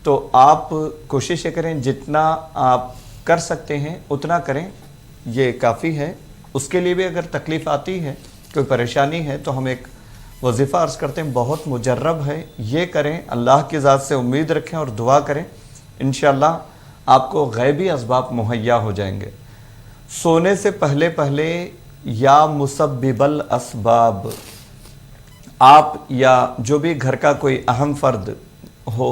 تو آپ کوشش یہ کریں جتنا آپ کر سکتے ہیں اتنا کریں, یہ کافی ہے. اس کے لیے بھی اگر تکلیف آتی ہے, کوئی پریشانی ہے, تو ہم ایک وظیفہ عرض کرتے ہیں, بہت مجرب ہے, یہ کریں. اللہ کی ذات سے امید رکھیں اور دعا کریں, انشاءاللہ آپ کو غیبی اسباب مہیا ہو جائیں گے. سونے سے پہلے یا مسبب الاسباب, آپ یا جو بھی گھر کا کوئی اہم فرد ہو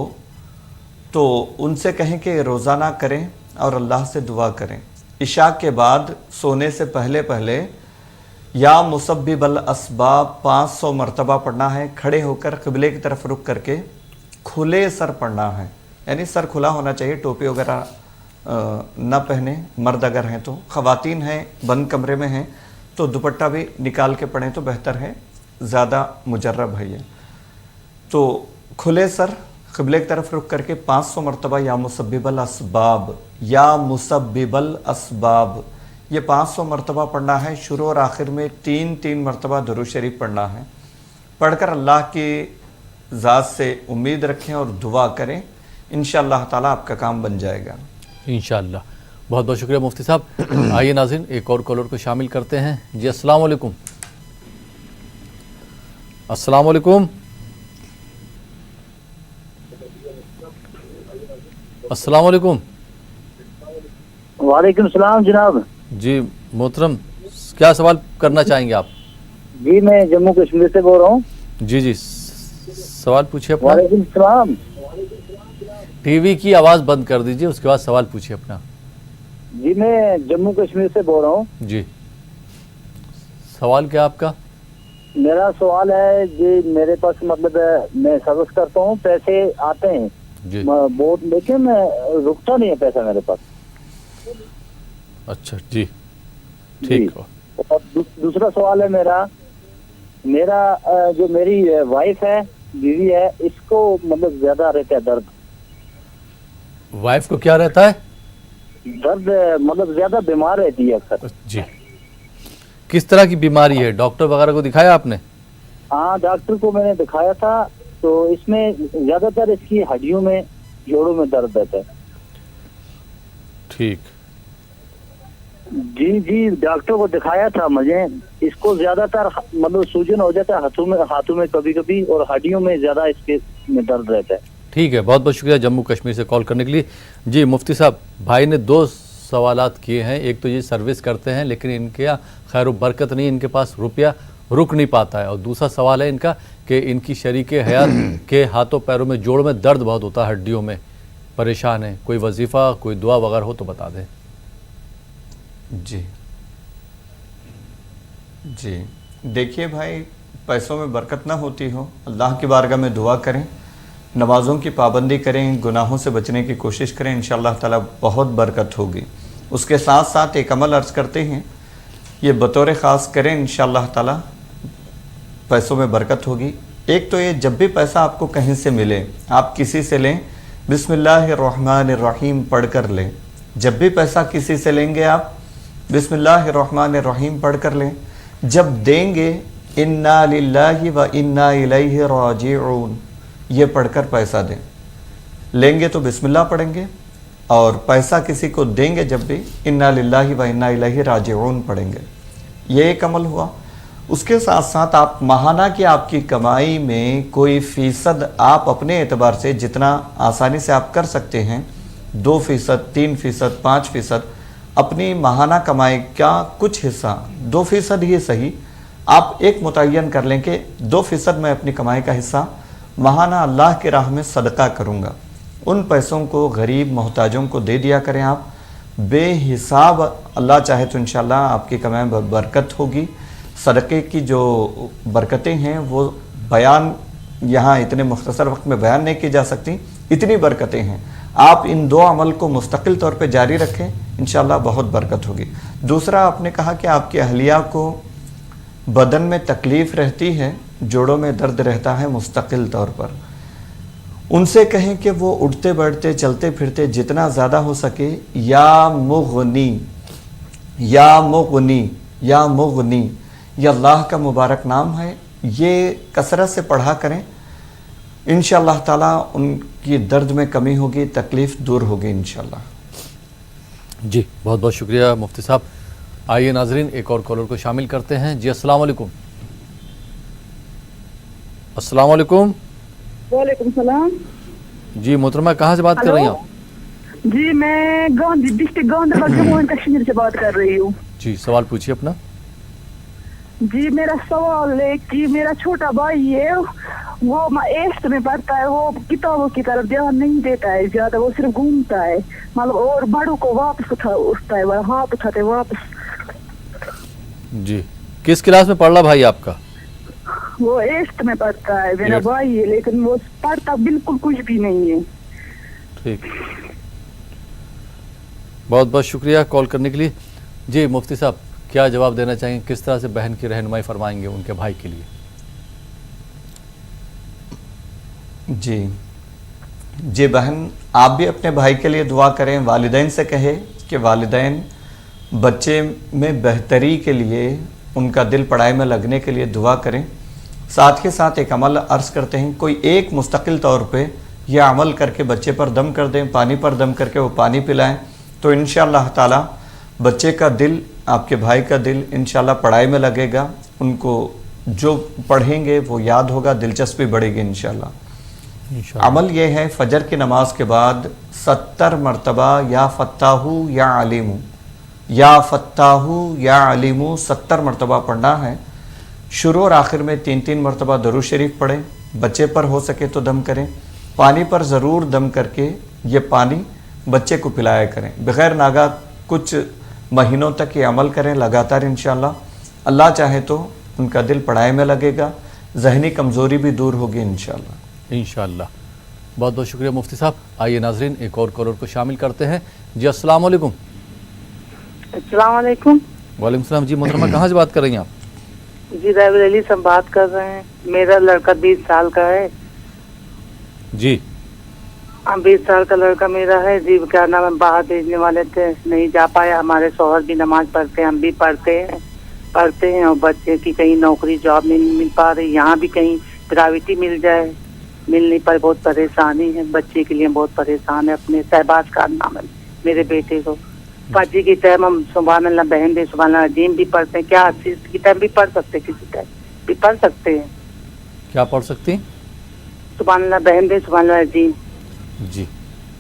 تو ان سے کہیں کہ روزانہ کریں اور اللہ سے دعا کریں. عشاء کے بعد سونے سے پہلے یا مسبب الاسباب 500 مرتبہ پڑھنا ہے. کھڑے ہو کر قبلے کی طرف رخ کر کے کھلے سر پڑھنا ہے, یعنی سر کھلا ہونا چاہیے, ٹوپی وغیرہ نہ پہنے. مرد اگر ہیں تو, خواتین ہیں بند کمرے میں ہیں تو دوپٹہ بھی نکال کے پڑھیں تو بہتر ہے, زیادہ مجرب ہے یہ. تو کھلے سر قبلے کی طرف رخ کر کے 500 مرتبہ یا مسبب الاسباب, یا مسبب الاسباب, یہ 500 مرتبہ پڑھنا ہے. شروع اور آخر میں 3 مرتبہ درود شریف پڑھنا ہے. پڑھ کر اللہ کی ذات سے امید رکھیں اور دعا کریں, انشاءاللہ تعالیٰ آپ کا کام بن جائے گا انشاءاللہ. بہت بہت شکریہ مفتی صاحب. آئیے ناظرین ایک اور کالر کو شامل کرتے ہیں. جی السلام علیکم. السلام علیکم. السلام علیکم. وعلیکم السلام جناب. جی محترم, کیا سوال کرنا چاہیں گے آپ؟ جی میں جموں کشمیر سے بول رہا ہوں. جی سوال پوچھیے اپنا. وعلیکم السلام. ٹی وی کی آواز بند کر دیجئے, اس کے بعد سوال پوچھیے اپنا. جی میں جموں کشمیر سے بول رہا ہوں. جی سوال کیا آپ کا؟ میرا سوال ہے جی, میرے پاس مطلب میں سروس کرتا ہوں, پیسے آتے ہیں جی بہت, لیکن رکتا نہیں ہے پیسہ میرے پاس. اچھا جی ٹھیک ہو. اور دوسرا سوال ہے میرا جو میری وائف ہے, بیوی ہے, اس کو مطلب زیادہ رہتا ہے درد. وائف کو کیا رہتا ہے؟ درد مطلب زیادہ بیمار رہتی ہے اکثر. جی کس طرح کی بیماری ہے؟ ڈاکٹر وغیرہ کو دکھایا آپ نے؟ ہاں ڈاکٹر کو میں نے دکھایا تھا, تو اس میں زیادہ تر اس کی ہڈیوں میں, جوڑوں میں درد رہتا ہے. ٹھیک. جی ڈاکٹر کو دکھایا تھا مجھے. اس کو زیادہ تر مطلب سوجن ہو جاتا ہے ہاتھوں میں کبھی کبھی, اور ہڈیوں میں زیادہ اس کے میں درد رہتا ہے. ٹھیک ہے, بہت بہت شکریہ جموں کشمیر سے کال کرنے کے لیے. جی مفتی صاحب, بھائی نے 2 سوالات کیے ہیں. ایک تو یہ سروس کرتے ہیں لیکن ان کے خیر و برکت نہیں, ان کے پاس روپیہ رک نہیں پاتا ہے. اور دوسرا سوال ہے ان کا کہ ان کی شریک حیات کے ہاتھوں پیروں میں, جوڑ میں درد بہت ہوتا ہے, ہڈیوں میں پریشان ہیں. کوئی وظیفہ کوئی دعا وغیرہ ہو تو بتا دیں. جی دیکھیے بھائی, پیسوں میں برکت نہ ہوتی ہو, اللہ کی بارگاہ میں دعا کریں, نمازوں کی پابندی کریں, گناہوں سے بچنے کی کوشش کریں, انشاءاللہ تعالیٰ بہت برکت ہوگی. اس کے ساتھ ساتھ ایک عمل عرض کرتے ہیں, یہ بطور خاص کریں, انشاءاللہ تعالیٰ پیسوں میں برکت ہوگی. ایک تو یہ, جب بھی پیسہ آپ کو کہیں سے ملے, آپ کسی سے لیں, بسم اللہ الرحمن الرحیم پڑھ کر لیں. جب بھی پیسہ کسی سے لیں گے آپ بسم اللہ الرحمن الرحیم پڑھ کر لیں. جب دیں گے انا للہ و انا الیہ راجعون یہ پڑھ کر پیسہ دیں. لیں گے تو بسم اللہ پڑھیں گے, اور پیسہ کسی کو دیں گے جب بھی انا للہ و انا الیہ راجعون پڑھیں گے. یہ ایک عمل ہوا. اس کے ساتھ ساتھ آپ ماہانہ کی آپ کی کمائی میں کوئی فیصد آپ اپنے اعتبار سے جتنا آسانی سے آپ کر سکتے ہیں, 2%, 3%, 5%, اپنی ماہانہ کمائی کا کچھ حصہ 2% ہی صحیح, آپ ایک متعین کر لیں کہ 2% میں اپنی کمائی کا حصہ ماہانہ اللہ کی راہ میں صدقہ کروں گا. ان پیسوں کو غریب محتاجوں کو دے دیا کریں آپ. بے حساب اللہ چاہے تو انشاءاللہ آپ کی کمائی میں برکت ہوگی. صدقے کی جو برکتیں ہیں وہ بیان یہاں اتنے مختصر وقت میں بیان نہیں کی جا سکتی، اتنی برکتیں ہیں. آپ ان 2 عمل کو مستقل طور پہ جاری رکھیں، انشاءاللہ بہت برکت ہوگی. دوسرا آپ نے کہا کہ آپ کی اہلیہ کو بدن میں تکلیف رہتی ہے، جوڑوں میں درد رہتا ہے مستقل طور پر. ان سے کہیں کہ وہ اٹھتے بیٹھتے چلتے پھرتے جتنا زیادہ ہو سکے یا مغنی یا مغنی یا مغنی، یہ اللہ کا مبارک نام ہے، یہ کثرت سے پڑھا کریں. انشاءاللہ تعالیٰ ان کی درد میں کمی ہوگی، تکلیف دور ہوگی انشاءاللہ. جی بہت بہت شکریہ مفتی صاحب. آئیے ناظرین ایک اور کالر کو شامل کرتے ہیں. جی السلام علیکم. السلام علیکم. وعلیکم السلام. جی محترمہ کہاں سے بات کر رہی ہیں آپ؟ جی میں ڈسٹرکٹ گاندربل جموں اینڈ کشمیر سے بات کر رہی ہوں. جی سوال پوچھیے اپنا. جی میرا سوال ہے کہ میرا چھوٹا بھائی ہے، وہ 8th میں پڑھتا ہے، وہ کتابوں کی طرف دھیان نہیں دیتا ہے زیادہ، وہ صرف گھومتا ہے مطلب، اور بڑوں کو واپس اٹھتا ہے، ہاتھ اٹھاتے واپس. جی کس کلاس میں پڑھ رہا بھائی آپ کا؟ وہ 8th میں پڑھتا ہے میرا بھائی ہے، لیکن وہ پڑھتا بالکل کچھ بھی نہیں ہے. ٹھیک، بہت بہت شکریہ کال کرنے کے لیے. جی مفتی صاحب کیا جواب دینا چاہیں گے، کس طرح سے بہن کی رہنمائی فرمائیں گے ان کے بھائی کے لیے؟ جی بہن آپ بھی اپنے بھائی کے لیے دعا کریں. والدین سے کہے کہ والدین بچے میں بہتری کے لیے، ان کا دل پڑھائی میں لگنے کے لیے دعا کریں. ساتھ ہی ساتھ ایک عمل عرض کرتے ہیں، کوئی ایک مستقل طور پہ یہ عمل کر کے بچے پر دم کر دیں، پانی پر دم کر کے وہ پانی پلائیں، تو انشاءاللہ تعالی بچے کا دل، آپ کے بھائی کا دل انشاءاللہ پڑھائی میں لگے گا. ان کو جو پڑھیں گے وہ یاد ہوگا، دلچسپی بڑھے گی انشاءاللہ. عمل یہ ہے فجر کی نماز کے بعد 70 مرتبہ یا فتاحو یا علیمو، یا فتاحو یا علیمو 70 مرتبہ پڑھنا ہے. شروع اور آخر میں 3 مرتبہ درود شریف پڑھیں. بچے پر ہو سکے تو دم کریں، پانی پر ضرور دم کر کے یہ پانی بچے کو پلایا کریں. بغیر ناگا کچھ مہینوں تک یہ عمل کریں لگاتار انشاءاللہ. اللہ چاہے تو ان کا دل پڑھائی میں لگے گا، ذہنی کمزوری بھی دور ہوگی انشاءاللہ. انشاءاللہ. بہت بہت شکریہ مفتی صاحب. آئیے ناظرین ایک اور کالر کو شامل کرتے ہیں. جی السلام علیکم. السلام علیکم. وعلیکم السلام. جی محترمہ کہاں سے بات کر رہی ہیں آپ؟ جی رائبل علی سے بات کر رہے ہیں. میرا لڑکا 20 سال کا ہے. جی 20 سال کا لڑکا میرا ہے. جی کیا نام ہے، باہر بھیجنے والے تھے، نہیں جا پایا. ہمارے شوہر بھی نماز پڑھتے ہیں، ہم بھی پڑھتے ہیں، اور بچے کی کہیں نوکری جاب نہیں مل پا رہی. یہاں بھی کہیں پرائیویٹی مل جائے، مل نہیں پائے. بہت پریشانی ہے، بچے کے لیے بہت پریشان ہے. اپنے شہباز کا نام ہے میرے بیٹے کو. فجر کی ٹائم ہم سبحان اللہ بہن دے سبحان اللہ عظیم بھی پڑھتے ہیں. کیا کی ٹائم بھی پڑھ سکتے، کسی ٹائم بھی پڑھ سکتے ہیں. کیا پڑھ سکتی ہیں؟ سبحان اللہ بہن دے سبحان اللہ عظیم. جی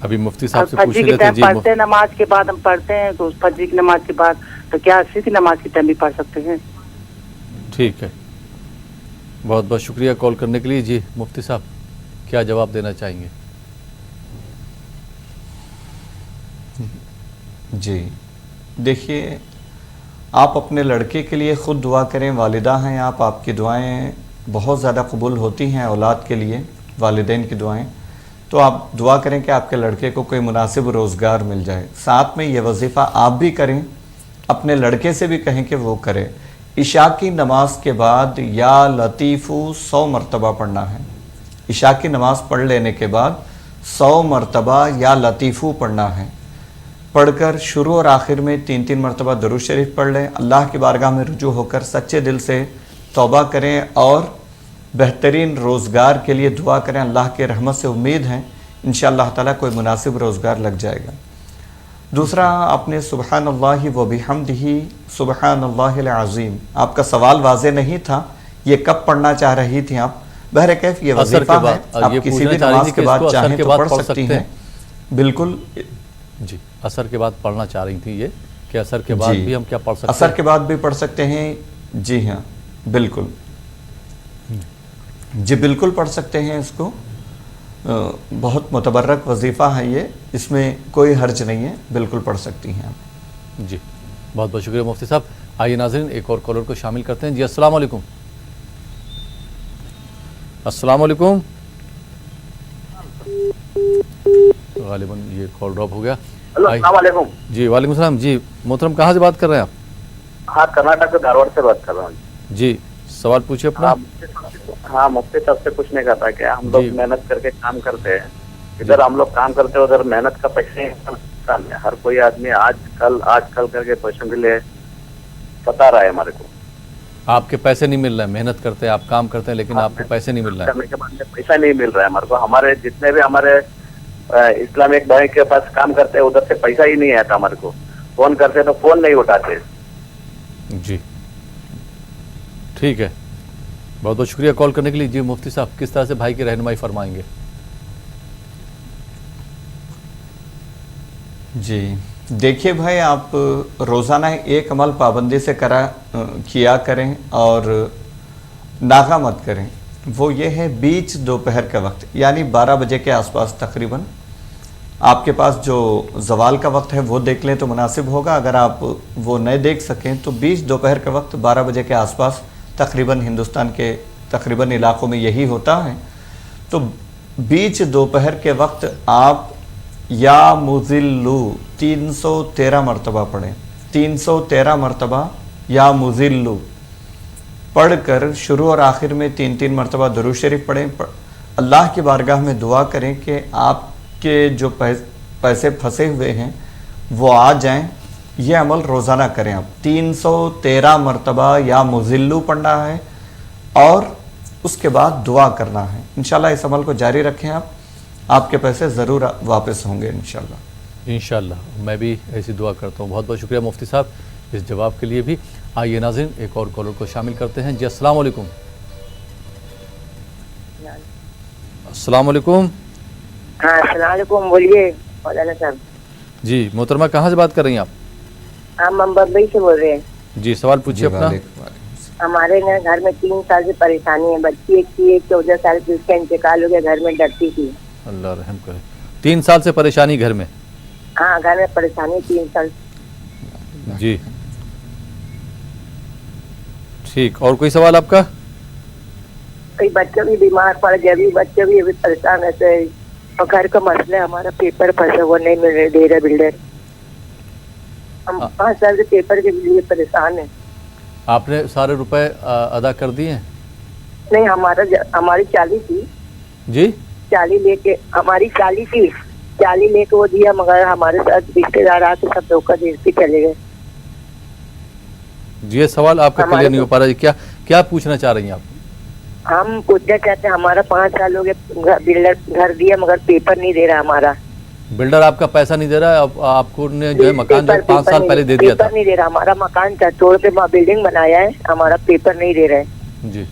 ابھی مفتی صاحب سے پوچھ فجر رہے کی تھے. ٹائم جی پڑھتے ہیں، نماز کے بعد ہم پڑھتے ہیں، تو فجر کی نماز کے بعد تو کیا اسی کی نماز کی ٹائم بھی پڑھ سکتے ہیں. ٹھیک ہے، بہت بہت شکریہ کال کرنے کے لیے. جی مفتی صاحب کیا جواب دینا چاہیں گے؟ جی دیکھیے، آپ اپنے لڑکے کے لیے خود دعا کریں. والدہ ہیں آپ کی دعائیں بہت زیادہ قبول ہوتی ہیں اولاد کے لیے، والدین کی دعائیں. تو آپ دعا کریں کہ آپ کے لڑکے کو کوئی مناسب روزگار مل جائے. ساتھ میں یہ وظیفہ آپ بھی کریں، اپنے لڑکے سے بھی کہیں کہ وہ کرے. عشاء کی نماز کے بعد یا لطیفو 100 مرتبہ پڑھنا ہے. عشاء کی نماز پڑھ لینے کے بعد 100 مرتبہ یا لطیفو پڑھنا ہے. پڑھ کر شروع اور آخر میں 3 مرتبہ درود شریف پڑھ لیں. اللہ کی بارگاہ میں رجوع ہو کر سچے دل سے توبہ کریں اور بہترین روزگار کے لیے دعا کریں. اللہ کے رحمت سے امید ہے انشاءاللہ تعالیٰ کوئی مناسب روزگار لگ جائے گا. دوسرا، آپ نے سبحان اللہ و بحمدہ سبحان اللہ العظیم، آپ کا سوال واضح نہیں تھا، یہ کب پڑھنا چاہ رہی تھی آپ؟ بہرکیف یہ وظیفہ ہے، آپ کسی بھی نماز کے بعد چاہیں تو پڑھ سکتی ہیں. بالکل. جی عصر کے بعد پڑھنا چاہ رہی تھی یہ، کہ عصر کے بعد بھی ہم کیا پڑھ سکتے ہیں؟ عصر کے بعد بھی پڑھ سکتے ہیں. جی ہاں बिल्कुल जी, बिल्कुल पढ़ सकते हैं इसको। बहुत मुतबर्रक वजीफ़ा है ये, इसमें कोई हर्ज नहीं है, बिल्कुल पढ़ सकती हैं आप। जी बहुत बहुत शुक्रिया मुफ्ती साहब। आइए नाज़रीन एक और कॉलर को शामिल करते हैं। जी अस्सलाम वालेकुम। अस्सलाम वालेकुम। गालिबन ये कॉल ड्रॉप हो गया। अस्सलाम वालेकुम। जी वालेकुम सलाम। जी मोहतरम कहाँ से बात कर रहे हैं आप? हाँ, कर्नाटक के धारवाड़ से बात कर रहा हूँ। जी सवाल पूछिए अपना। हाँ, मुफ्ती साहब से पूछने का था कि हम लोग मेहनत करके काम करते हैं, इधर हम लोग काम करते हैं, उधर मेहनत का पैसे हर कोई आदमी आजकल करके पैसे मिले बता रहा है हमारे को। आपके पैसे नहीं मिल रहे हैं, मेहनत करते हैं, आप काम करते हैं, लेकिन आपको पैसे नहीं मिल रहे हैं। करने के बाद में पैसा नहीं मिल रहा है हमारे को। हमारे जितने भी हमारे इस्लामिक भाई के पास काम करते हैं उधर से पैसा ही नहीं आता हमारे को। फोन करते तो फोन नहीं उठाते। जी ठीक है, बहुत बहुत शुक्रिया कॉल करने के लिए। जी मुफ्ती साहब किस तरह से भाई की रहनुमाई फरमाएंगे? जी देखिए भाई, आप रोज़ाना एक अमल पाबंदी से किया करें और नागा मत करें। वो ये है बीच दोपहर के वक्त, यानी 12 बजे के आसपास तकरीबन आपके पास जो ज़वाल का वक्त है वो देख लें तो मुनासिब होगा। अगर आप वो नहीं देख सकें तो बीच दोपहर के वक्त 12 बजे के आसपास तकरीबन हिंदुस्तान के तकरीबन इलाक़ों में यही होता है। तो बीच दोपहर के वक्त आप या मुज़िल्लु 313 मरतबा पढ़ें। 313 मरतबा या मुज़िल्लु पढ़कर शुरू और आखिर में 3-3 मरतबा दुरूद शरीफ पढ़ें। अल्लाह की बारगाह में दुआ करें कि आपके जो पैसे फंसे हुए हैं वो आ जाएं। ये अमल रोज़ाना करें आप। 313 मरतबा या मुज़िल्लु पढ़ना है और उसके बाद दुआ करना है। इंशाल्लाह इस अमल को जारी रखें आप, आपके पैसे ज़रूर वापस होंगे इंशाल्लाह। इंशाल्लाह मैं भी ऐसी दुआ करता हूँ। बहुत बहुत शुक्रिया मुफ्ती साहब इस जवाब के लिए भी। आइए नाज़रीन एक और कॉलर को शामिल करते हैं। जी अस्सलाम वालेकुम। अस्सलाम वालेकुम। हाँ अस्सलाम वालेकुम, बोलिए मौलाना साहब। जी मोहतरमा कहाँ से बात कर रही हैं आप? हम बम्बई से बोल रहे हैं। जी सवाल पूछिए अपना। हमारे घर में 3 साल से परेशानी है। बच्ची एक थी, 14 साल की, उसका इंतकाल हो गया। घर में डरती थी। अल्लाह रहम करे। 3 साल से परेशानी घर में? हाँ घर में परेशानी 3 साल। जी ठीक, और कोई सवाल आपका? कई बच्चे भी बीमार पड़ गए, अभी बच्चे भी अभी परेशान रहते हैं। और घर का मसला है, हमारा पेपर फंसा, वो नहीं मिल दे रहा बिल्डर। हम 5 साल से पेपर के लिए परेशान है। आपने सारे रुपए अदा कर दिए? नहीं, हमारी 40 थी जी, 40 लेके, हमारी 40 थी, 40 लेके वो दिया, मगर हमारे साथ रिश्तेदार आके सब धोखा दे के चले गए। ये सवाल आपका क्लियर नहीं हो पा रहा है। क्या पूछना चाह रही हैं आप? हम पूछना चाहते हैं, हमारा 5 साल हो गए बिल्डर घर दिया मगर पेपर नहीं दे रहा हमारा। बिल्डर आपका पैसा नहीं दे रहा है? आपको ने जो है मकान जो 5 साल पहले दे दिया था। पेपर नहीं दे रहा, हमारा मकान था, तोड़ पे बिल्डिंग बनाया है, हमारा पेपर नहीं दे रहा है जी।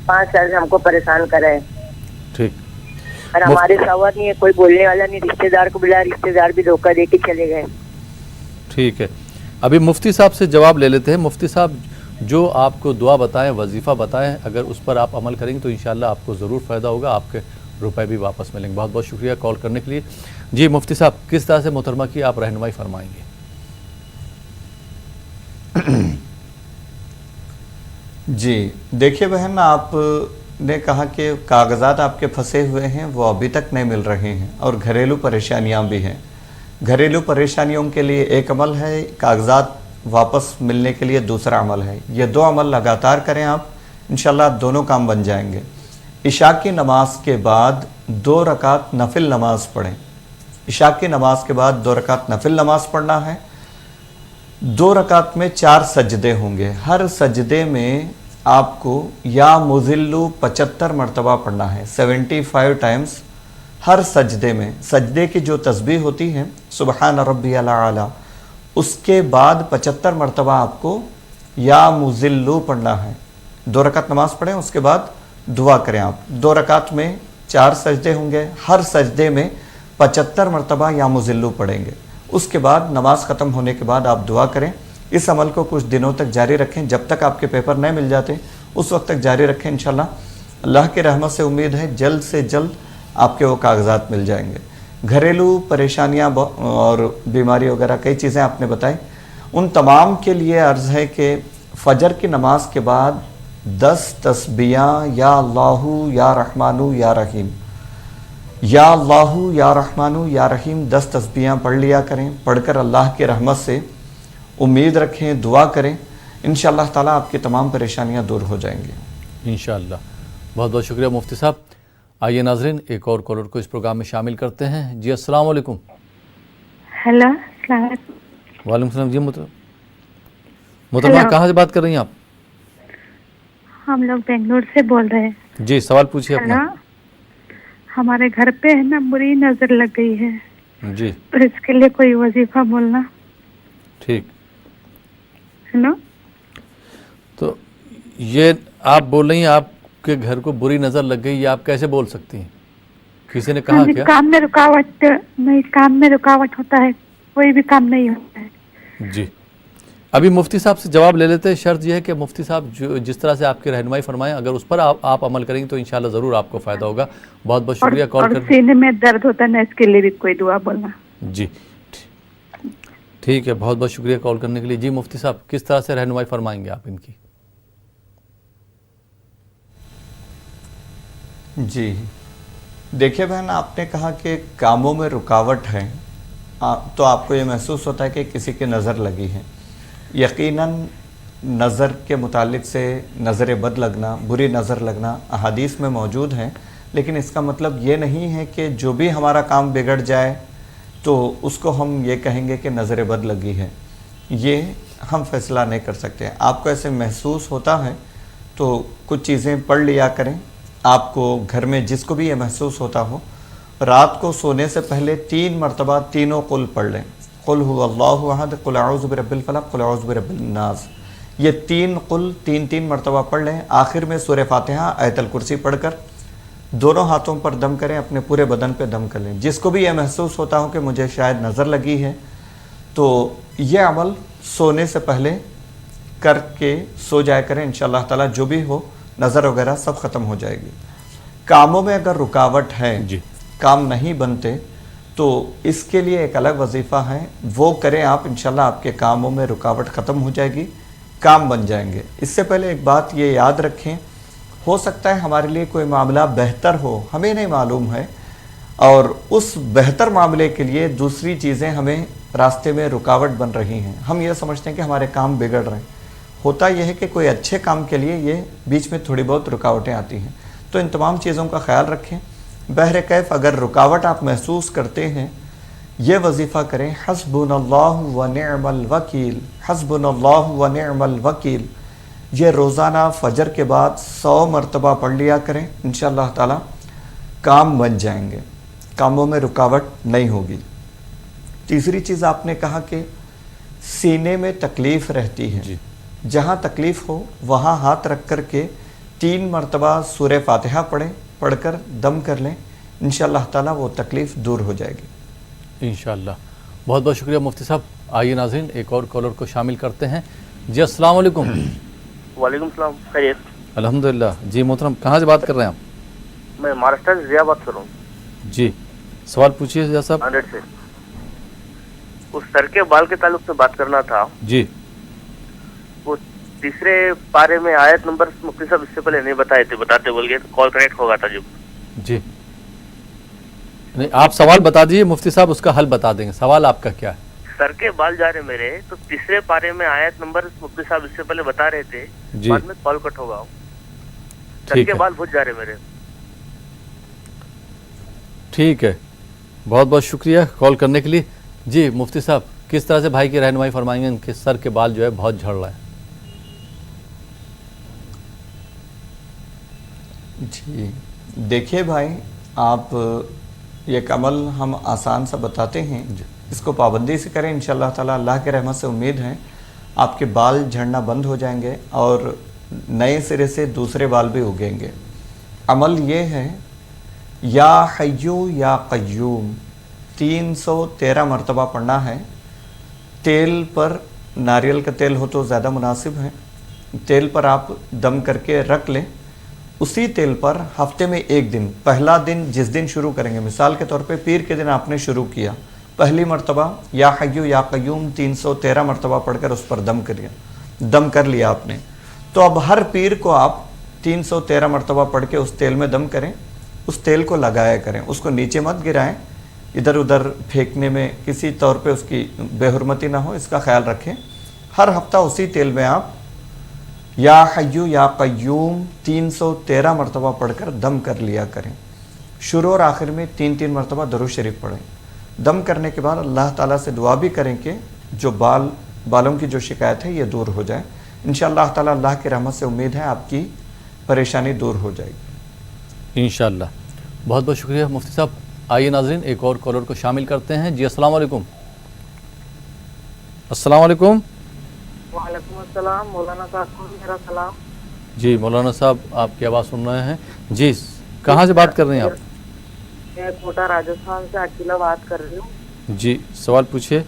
5 साल से हमको परेशान कर रहे हैं। ठीक, और हमारे सवाल नहीं है, कोई बोलने वाला नहीं। रिश्तेदार को बुलाया, रिश्तेदार भी धोखा दे के चले गए। ठीक है, अभी मुफ्ती साहब से जवाब ले लेते हैं। मुफ्ती साहब जो आपको दुआ बताएं, वजीफ़ा बताएं, अगर उस पर आप अमल करेंगे तो इंशाल्लाह आपको ज़रूर फ़ायदा होगा, आपके रुपए भी वापस मिलेंगे। बहुत बहुत शुक्रिया कॉल करने के लिए। जी मुफ्ती साहब किस तरह से मोहतरमा की आप रहनुमाई फरमाएंगे? जी देखिए बहन, आपने कहा कि कागज़ात आपके फंसे हुए हैं, वो अभी तक नहीं मिल रहे हैं और घरेलू परेशानियां भी हैं। घरेलू परेशानियों के लिए एक अमल है, कागज़ात वापस मिलने के लिए दूसरा अमल है। ये 2 अमल लगातार करें आप, इंशाल्लाह दोनों काम बन जाएंगे। इशा की नमाज के बाद 2 रकात नफिल नमाज पढ़ें। इशा की नमाज के बाद 2 रकात नफिल नमाज पढ़ना है। 2 रकात में 4 सजदे होंगे। हर सजदे में आपको या मुज़िल्लु 75 मरतबा पढ़ना है, 75 टाइम्स हर सजदे में। सजदे की जो तस्बीह होती है सुबहान रब्बियल आला, उसके बाद 75 मरतबा आपको या मुज़िल्लु पढ़ना है। 2 रकात नमाज पढ़ें, उसके बाद दुआ करें आप। 2 रकात में 4 सजदे होंगे, हर सजदे में 75 मरतबा या मुज़िल्लु पढ़ेंगे। उसके बाद नमाज ख़त्म होने के बाद आप दुआ करें। इस अमल को कुछ दिनों तक जारी रखें, जब तक आपके पेपर नहीं मिल जाते उस वक्त तक जारी रखें। इंशाल्लाह अल्लाह की रहमत से उम्मीद है जल्द से जल्द आपके वो कागजात मिल जाएंगे। घरेलू परेशानियां और बीमारी वगैरह कई चीज़ें आपने बताई, उन तमाम के लिए अर्ज़ है कि फजर की नमाज के बाद 10 तस्बीहां या अल्लाहु या रहमानु या रहीम, या अल्लाहु या रहमानु या रहीम 10 तस्बीहां पढ़ लिया करें। पढ़कर अल्लाह की रहमत से उम्मीद रखें, दुआ करें, इंशाअल्लाह ताला आपकी तमाम परेशानियां दूर हो जाएंगी इंशाअल्लाह। बहुत बहुत शुक्रिया मुफ्ती साहब। आइए नाज़रीन एक और कॉलर को इस प्रोग्राम में शामिल करते हैं। जी अस्सलाम वालेकुम। हेलो अस्सलाम वालेकुम। वालेकुम सलाम। जी मोहतरमा कहाँ से बात कर रही हैं आप? हम लोग बेंगलोर से बोल रहे हैं। जी सवाल पूछिए अपना। हमारे घर पे है ना बुरी नजर लग गई है जी, तो इसके लिए कोई वजीफा बोलना। ठीक है ना? तो ये आप बोल रही हैं आपके घर को बुरी नजर लग गई, ये आप कैसे बोल सकती हैं? किसी ने कहा क्या? काम में रुकावट नहीं, काम में रुकावट होता है, कोई भी काम नहीं होता है। जी अभी मुफ्ती साहब से जवाब ले लेते हैं। शर्त यह है कि मुफ्ती साहब जो जिस तरह से आपकी रहनुमाई फरमाएं, अगर उस पर आप अमल करेंगे तो इंशाल्लाह ज़रूर आपको फ़ायदा होगा। बहुत बहुत शुक्रिया कॉल करने। सीने में दर्द होता है ना, इसके लिए भी कोई दुआ बोलना। जी ठीक है, बहुत बहुत शुक्रिया कॉल करने के लिए। जी मुफ्ती साहब किस तरह से रहनुमाई फरमाएंगे आप इनकी? जी देखिए बहन, आपने कहा कि कामों में रुकावट है, तो आपको ये महसूस होता है कि किसी की नज़र लगी है। यकीनन नज़र के मुतालिक से नज़र बद लगना, बुरी नज़र लगना अहादीस में मौजूद है, लेकिन इसका मतलब ये नहीं है कि जो भी हमारा काम बिगड़ जाए तो उसको हम ये कहेंगे कि नज़र बद लगी है। ये हम फैसला नहीं कर सकते। आपको ऐसे महसूस होता है तो कुछ चीज़ें पढ़ लिया करें। आपको घर में जिसको भी ये महसूस होता हो, रात को सोने से पहले 3 मरतबा तीनों कुल पढ़ लें। कुल हुवल्लाहु अहद, कुल अऊज़ु बिरब्बिल फलक, कुल अऊज़ु बिरब्बिन नास। ये 3 कुल 3 मरतबा पढ़ लें। आखिर में सूरह फातिहा आयतल कुर्सी पढ़कर दोनों हाथों पर दम करें, अपने पूरे बदन पे दम कर लें। जिसको भी यह महसूस होता हो कि मुझे शायद नज़र लगी है, तो ये अमल सोने से पहले करके सो जाया करें। इंशाअल्लाह ताला जो भी हो नज़र वगैरह सब ख़त्म हो जाएगी। कामों में अगर रुकावट है जी, काम नहीं बनते, तो इसके लिए एक अलग वजीफ़ा है, वो करें आप। इंशाल्लाह आपके कामों में रुकावट ख़त्म हो जाएगी, काम बन जाएंगे। इससे पहले एक बात ये याद रखें, हो सकता है हमारे लिए कोई मामला बेहतर हो, हमें नहीं मालूम है, और उस बेहतर मामले के लिए दूसरी चीज़ें हमें रास्ते में रुकावट बन रही हैं। हम ये समझते हैं कि हमारे काम बिगड़ रहे हैं। होता यह है कि कोई अच्छे काम के लिए ये बीच में थोड़ी बहुत रुकावटें आती हैं। तो इन तमाम चीज़ों का ख्याल रखें। बहर कैफ अगर रुकावट आप महसूस करते हैं, ये वजीफ़ा करें, हस्बुनल्लाहु व निअमल वकील, हस्बुनल्लाहु व निअमल वकील। ये रोज़ाना फजर के बाद 100 मरतबा पढ़ लिया करें। इंशाअल्लाह ताला काम बन जाएंगे, कामों में रुकावट नहीं होगी। तीसरी चीज़ आपने कहा कि सीने में तकलीफ़ रहती है, जहाँ तकलीफ़ हो वहाँ हाथ रख कर के 3 मरतबा सूरह फातिहा पढ़ें, पढ़कर दम कर लें। इंशाअल्लाह ताला वो तकलीफ़ दूर हो जाएगी इंशाअल्लाह। बहुत बहुत शुक्रिया मुफ्ती साहब। आइए नाज़रीन एक और कॉलर को शामिल करते हैं। जी अस्सलाम वालेकुम। वालेकुम सलाम, खैरियत? अल्हम्दुलिल्लाह। जी मोहतरम कहाँ से बात कर रहे हैं आप? मैं महाराष्ट्र से ज़िया बात कर रहा हूँ। जी सवाल पूछिए ज़िया साहब। 100 से उस सर के बाल के ताल्लुक से बात करना था। जी वो तीसरे पारे में आयत नंबर मुफ्ती साहब इससे पहले नहीं बताए थे, बताते बोल गए तो कॉल कनेक्ट होगा था जो। जी नहीं, आप सवाल बता दीजिए, मुफ्ती साहब उसका हल बता देंगे। सवाल आपका क्या है? सर के बाल जा रहे मेरे, तो तीसरे पारे में आयत नंबर मुफ्ती साहब इससे पहले बता रहे थे, बाद में कॉल कट होगा। सर के बाल बहुत जा रहे मेरे। ठीक है, बहुत बहुत शुक्रिया कॉल करने के लिए। जी मुफ्ती साहब किस तरह से भाई की रहनुमाई फरमाएंगे, उनके सर के बाल जो है बहुत झड़ रहा है? जी देखिए भाई, आप एक अमल हम आसान सा बताते हैं, इसको पाबंदी से करें। इंशाअल्लाह ताला अल्लाह के रहमत से उम्मीद है आपके बाल झड़ना बंद हो जाएंगे और नए सिरे से दूसरे बाल भी उगेंगे। अमल ये है, या हय्यू या क़य्यूम 313 मरतबा पढ़ना है। तेल पर नारियल का तेल हो तो ज़्यादा मुनासिब है, तेल पर आप दम करके रख लें। उसी तेल पर हफ्ते में एक दिन, पहला दिन जिस दिन शुरू करेंगे, मिसाल के तौर पे पीर के दिन आपने शुरू किया, पहली मरतबा या हय्यू या क़य्यूम 313 मरतबा पढ़कर उस पर दम कर लिया आपने, तो अब हर पीर को आप 313 मरतबा पढ़ के उस तेल में दम करें, उस तेल को लगाया करें, उसको नीचे मत गिराएं, इधर उधर फेंकने में किसी तौर पे उसकी बेहुरमती ना हो, इसका ख्याल रखें। हर हफ्ता उसी तेल में आप या हय्यू या क़य्यूम 313 मरतबा पढ़कर दम कर लिया करें। शुरू और आखिर में 3-3 मरतबा दरूद शरीफ पढ़ें। दम करने के बाद अल्लाह ताला से दुआ भी करें कि जो बालों की जो शिकायत है ये दूर हो जाए। इंशाअल्लाह ताला अल्लाह की रहमत से उम्मीद है आपकी परेशानी दूर हो जाएगी इंशाअल्लाह। बहुत बहुत शुक्रिया मुफ्ती साहब। आइए नाज़रीन एक और कॉलर को शामिल करते हैं। जी अस्सलाम वालेकुम। अस्सलाम वालेकुम। वालेकुम अस्सलाम। मौलाना साहब को मेरा सलाम। जी मौलाना साहब आपकी आवाज़ सुन रहे हैं। जी कहाँ से बात कर रहे हैं आप? मैं कोटा राजस्थान से अकीला बात कर रही हूँ। जी सवाल पूछिए।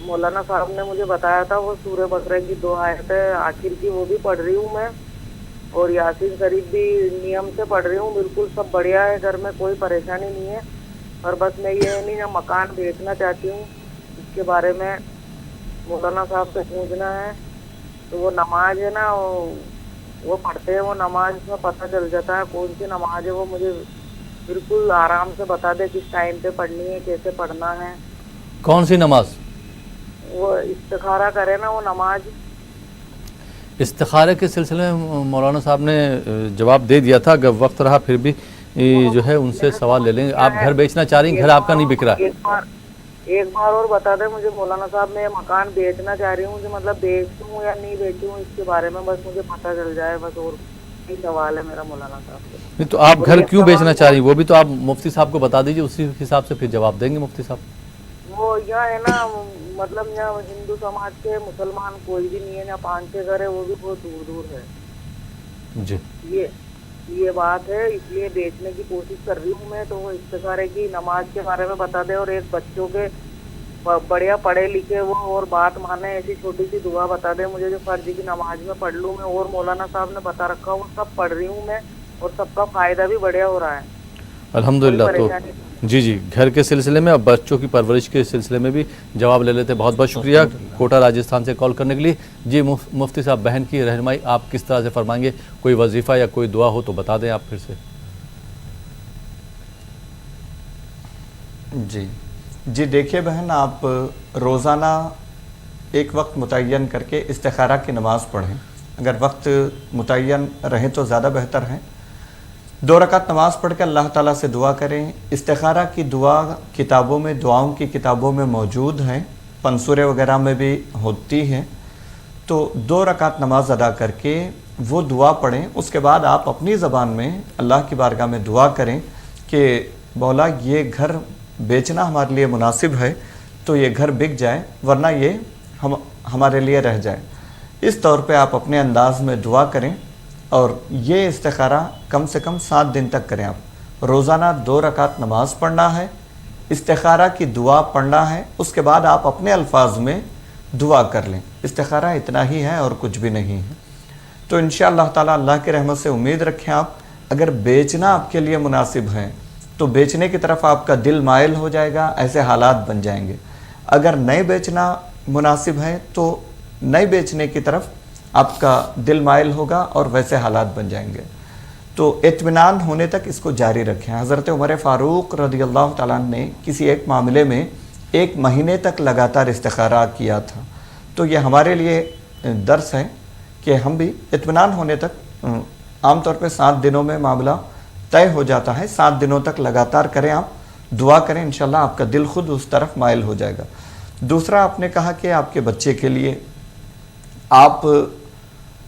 मौलाना साहब ने मुझे बताया था वो सूरह बकरा की 2 आयतें आखिर की वो भी पढ़ रही हूँ मैं, और यासीन शरीफ भी नियम से पढ़ रही हूँ। बिल्कुल सब बढ़िया है, घर में कोई परेशानी नहीं है। और बस मैं ये नहीं ना मकान बेचना चाहती हूँ, इसके बारे में मौलाना साहब से पूछना है। तो वो नमाज है ना वो पढ़ते हैं, वो नमाज में पता चल जाता है कौन सी नमाज है, वो मुझे बिल्कुल आराम से बता दे किस टाइम पे पढ़नी है, कैसे पढ़ना है। कौन सी नमाज? वो इस्तिखारा करे ना वो नमाज। इस्तिखारे के सिलसिले में मौलाना साहब ने जवाब दे दिया था, अगर वक्त रहा फिर भी जो है उनसे सवाल ले लेंगे। आप घर बेचना चाह रही हैं, घर आपका नहीं बिक रहा? एक बार और बता दें मुझे मौलाना साहब, मैं मकान बेचना चाह रही हूँ, मतलब बेचूँ या नहीं बेचूँ इसके बारे में बस मुझे पता चल जाए, बस और यही सवाल है मेरा मौलाना साहब से। नहीं तो आप घर क्यों बेचना चाह रही हैं वो भी तो आप मुफ्ती साहब को बता दीजिए, उसी हिसाब से फिर जवाब देंगे मुफ्ती साहब। वो यहाँ है ना, मतलब यहाँ हिंदू समाज के मुसलमान कोई भी नहीं है, यहाँ 5-6 घर है, वो भी बहुत दूर दूर है जी। ये बात है, इसलिए बेचने की कोशिश कर रही हूँ मैं। तो वो इस्तिखारे की नमाज के बारे में बता दे, और एक बच्चों के बढ़िया पढ़े लिखे वो और बात माने ऐसी छोटी सी दुआ बता दे मुझे, जो फर्ज की नमाज में पढ़ लूँ मैं। और मौलाना साहब ने बता रखा वो सब पढ़ रही हूँ मैं, और सबका फायदा भी बढ़िया हो रहा है अल्हम्दुलिल्लाह। तो जी घर के सिलसिले में और बच्चों की परवरिश के सिलसिले में भी जवाब ले लेते। बहुत बहुत शुक्रिया कोटा राजस्थान से कॉल करने के लिए। जी मुफ्ती साहब, बहन की रहनुमाई आप किस तरह से फरमाएंगे? कोई वजीफ़ा या कोई दुआ हो तो बता दें आप फिर से। जी देखिए बहन, आप रोज़ाना एक वक्त मुतय्यन करके इस्तिखारा की नमाज़ पढ़ें। अगर वक्त मुतय्यन रहे तो ज़्यादा बेहतर है। 2 रकात नमाज पढ़ कर अल्लाह ताला से दुआ करें। इस्तिखारा की दुआ किताबों में, दुआओं की किताबों में मौजूद है, पंसूरे वगैरह में भी होती है। तो 2 रकात नमाज अदा करके वो दुआ पढ़ें। उसके बाद आप अपनी ज़बान में अल्लाह की बारगाह में दुआ करें कि मौला ये घर बेचना हमारे लिए मुनासिब है तो ये घर बिक जाए, वरना ये हमारे लिए रह जाए। इस तौर पे आप अपने अंदाज में दुआ करें, और ये इस्तिखारा कम से कम 7 दिन तक करें। आप रोज़ाना 2 रकात नमाज पढ़ना है, इस्तिखारा की दुआ पढ़ना है, उसके बाद आप अपने अल्फाज में दुआ कर लें। इस्तिखारा इतना ही है और कुछ भी नहीं है। तो इंशाअल्लाह ताला अल्लाह की रहमत से उम्मीद रखें आप, अगर बेचना आपके लिए मुनासिब है तो बेचने की तरफ आपका दिल माइल हो जाएगा, ऐसे हालात बन जाएंगे। अगर नहीं बेचना मुनासिब है तो नहीं बेचने की तरफ आपका दिल माइल होगा और वैसे हालात बन जाएंगे। तो इत्मीनान होने तक इसको जारी रखें। हज़रत उमर फ़ारूक रज़ियल्लाहु ताला अन्हु ने किसी एक मामले में 1 महीने तक लगातार इस्तिखारा किया था। तो ये हमारे लिए दर्स है कि हम भी इत्मीनान होने तक, आमतौर पे 7 दिनों में मामला तय हो जाता है। 7 दिनों तक लगातार करें, आप दुआ करें, इंशाल्लाह आपका दिल खुद उस तरफ माइल हो जाएगा। दूसरा आपने कहा कि आपके बच्चे के लिए, आप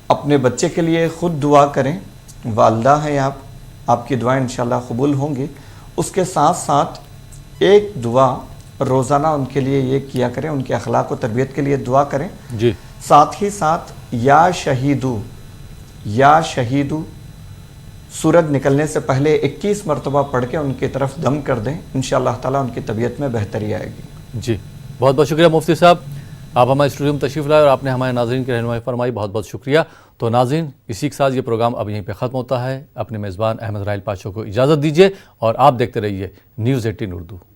अपने बच्चे के लिए खुद दुआ करें। वालदा हैं आप, आपकी दुआएं इंशाल्लाह कबूल होंगी। उसके साथ साथ एक दुआ रोज़ाना उनके लिए ये किया करें, उनके अखलाक व तरबियत के लिए दुआ करें जी। साथ ही साथ या शहीदू सूरज निकलने से पहले 21 मरतबा पढ़ के उनकी तरफ दम कर दें। इंशाअल्लाह ताला उनकी तबीयत में बेहतरी आएगी। जी बहुत बहुत शुक्रिया मुफ्ती साहब। آپ ہمارے اسٹوڈیو میں تشریف لائے اور آپ نے ہمارے ناظرین کی رہنمائی فرمائی، بہت بہت شکریہ۔ تو ناظرین، اسی کے ساتھ یہ پروگرام اب یہیں پہ ختم ہوتا ہے۔ اپنے میزبان احمد راحیل پاشا کو اجازت دیجیے اور آپ دیکھتے رہیے نیوز 18 اردو۔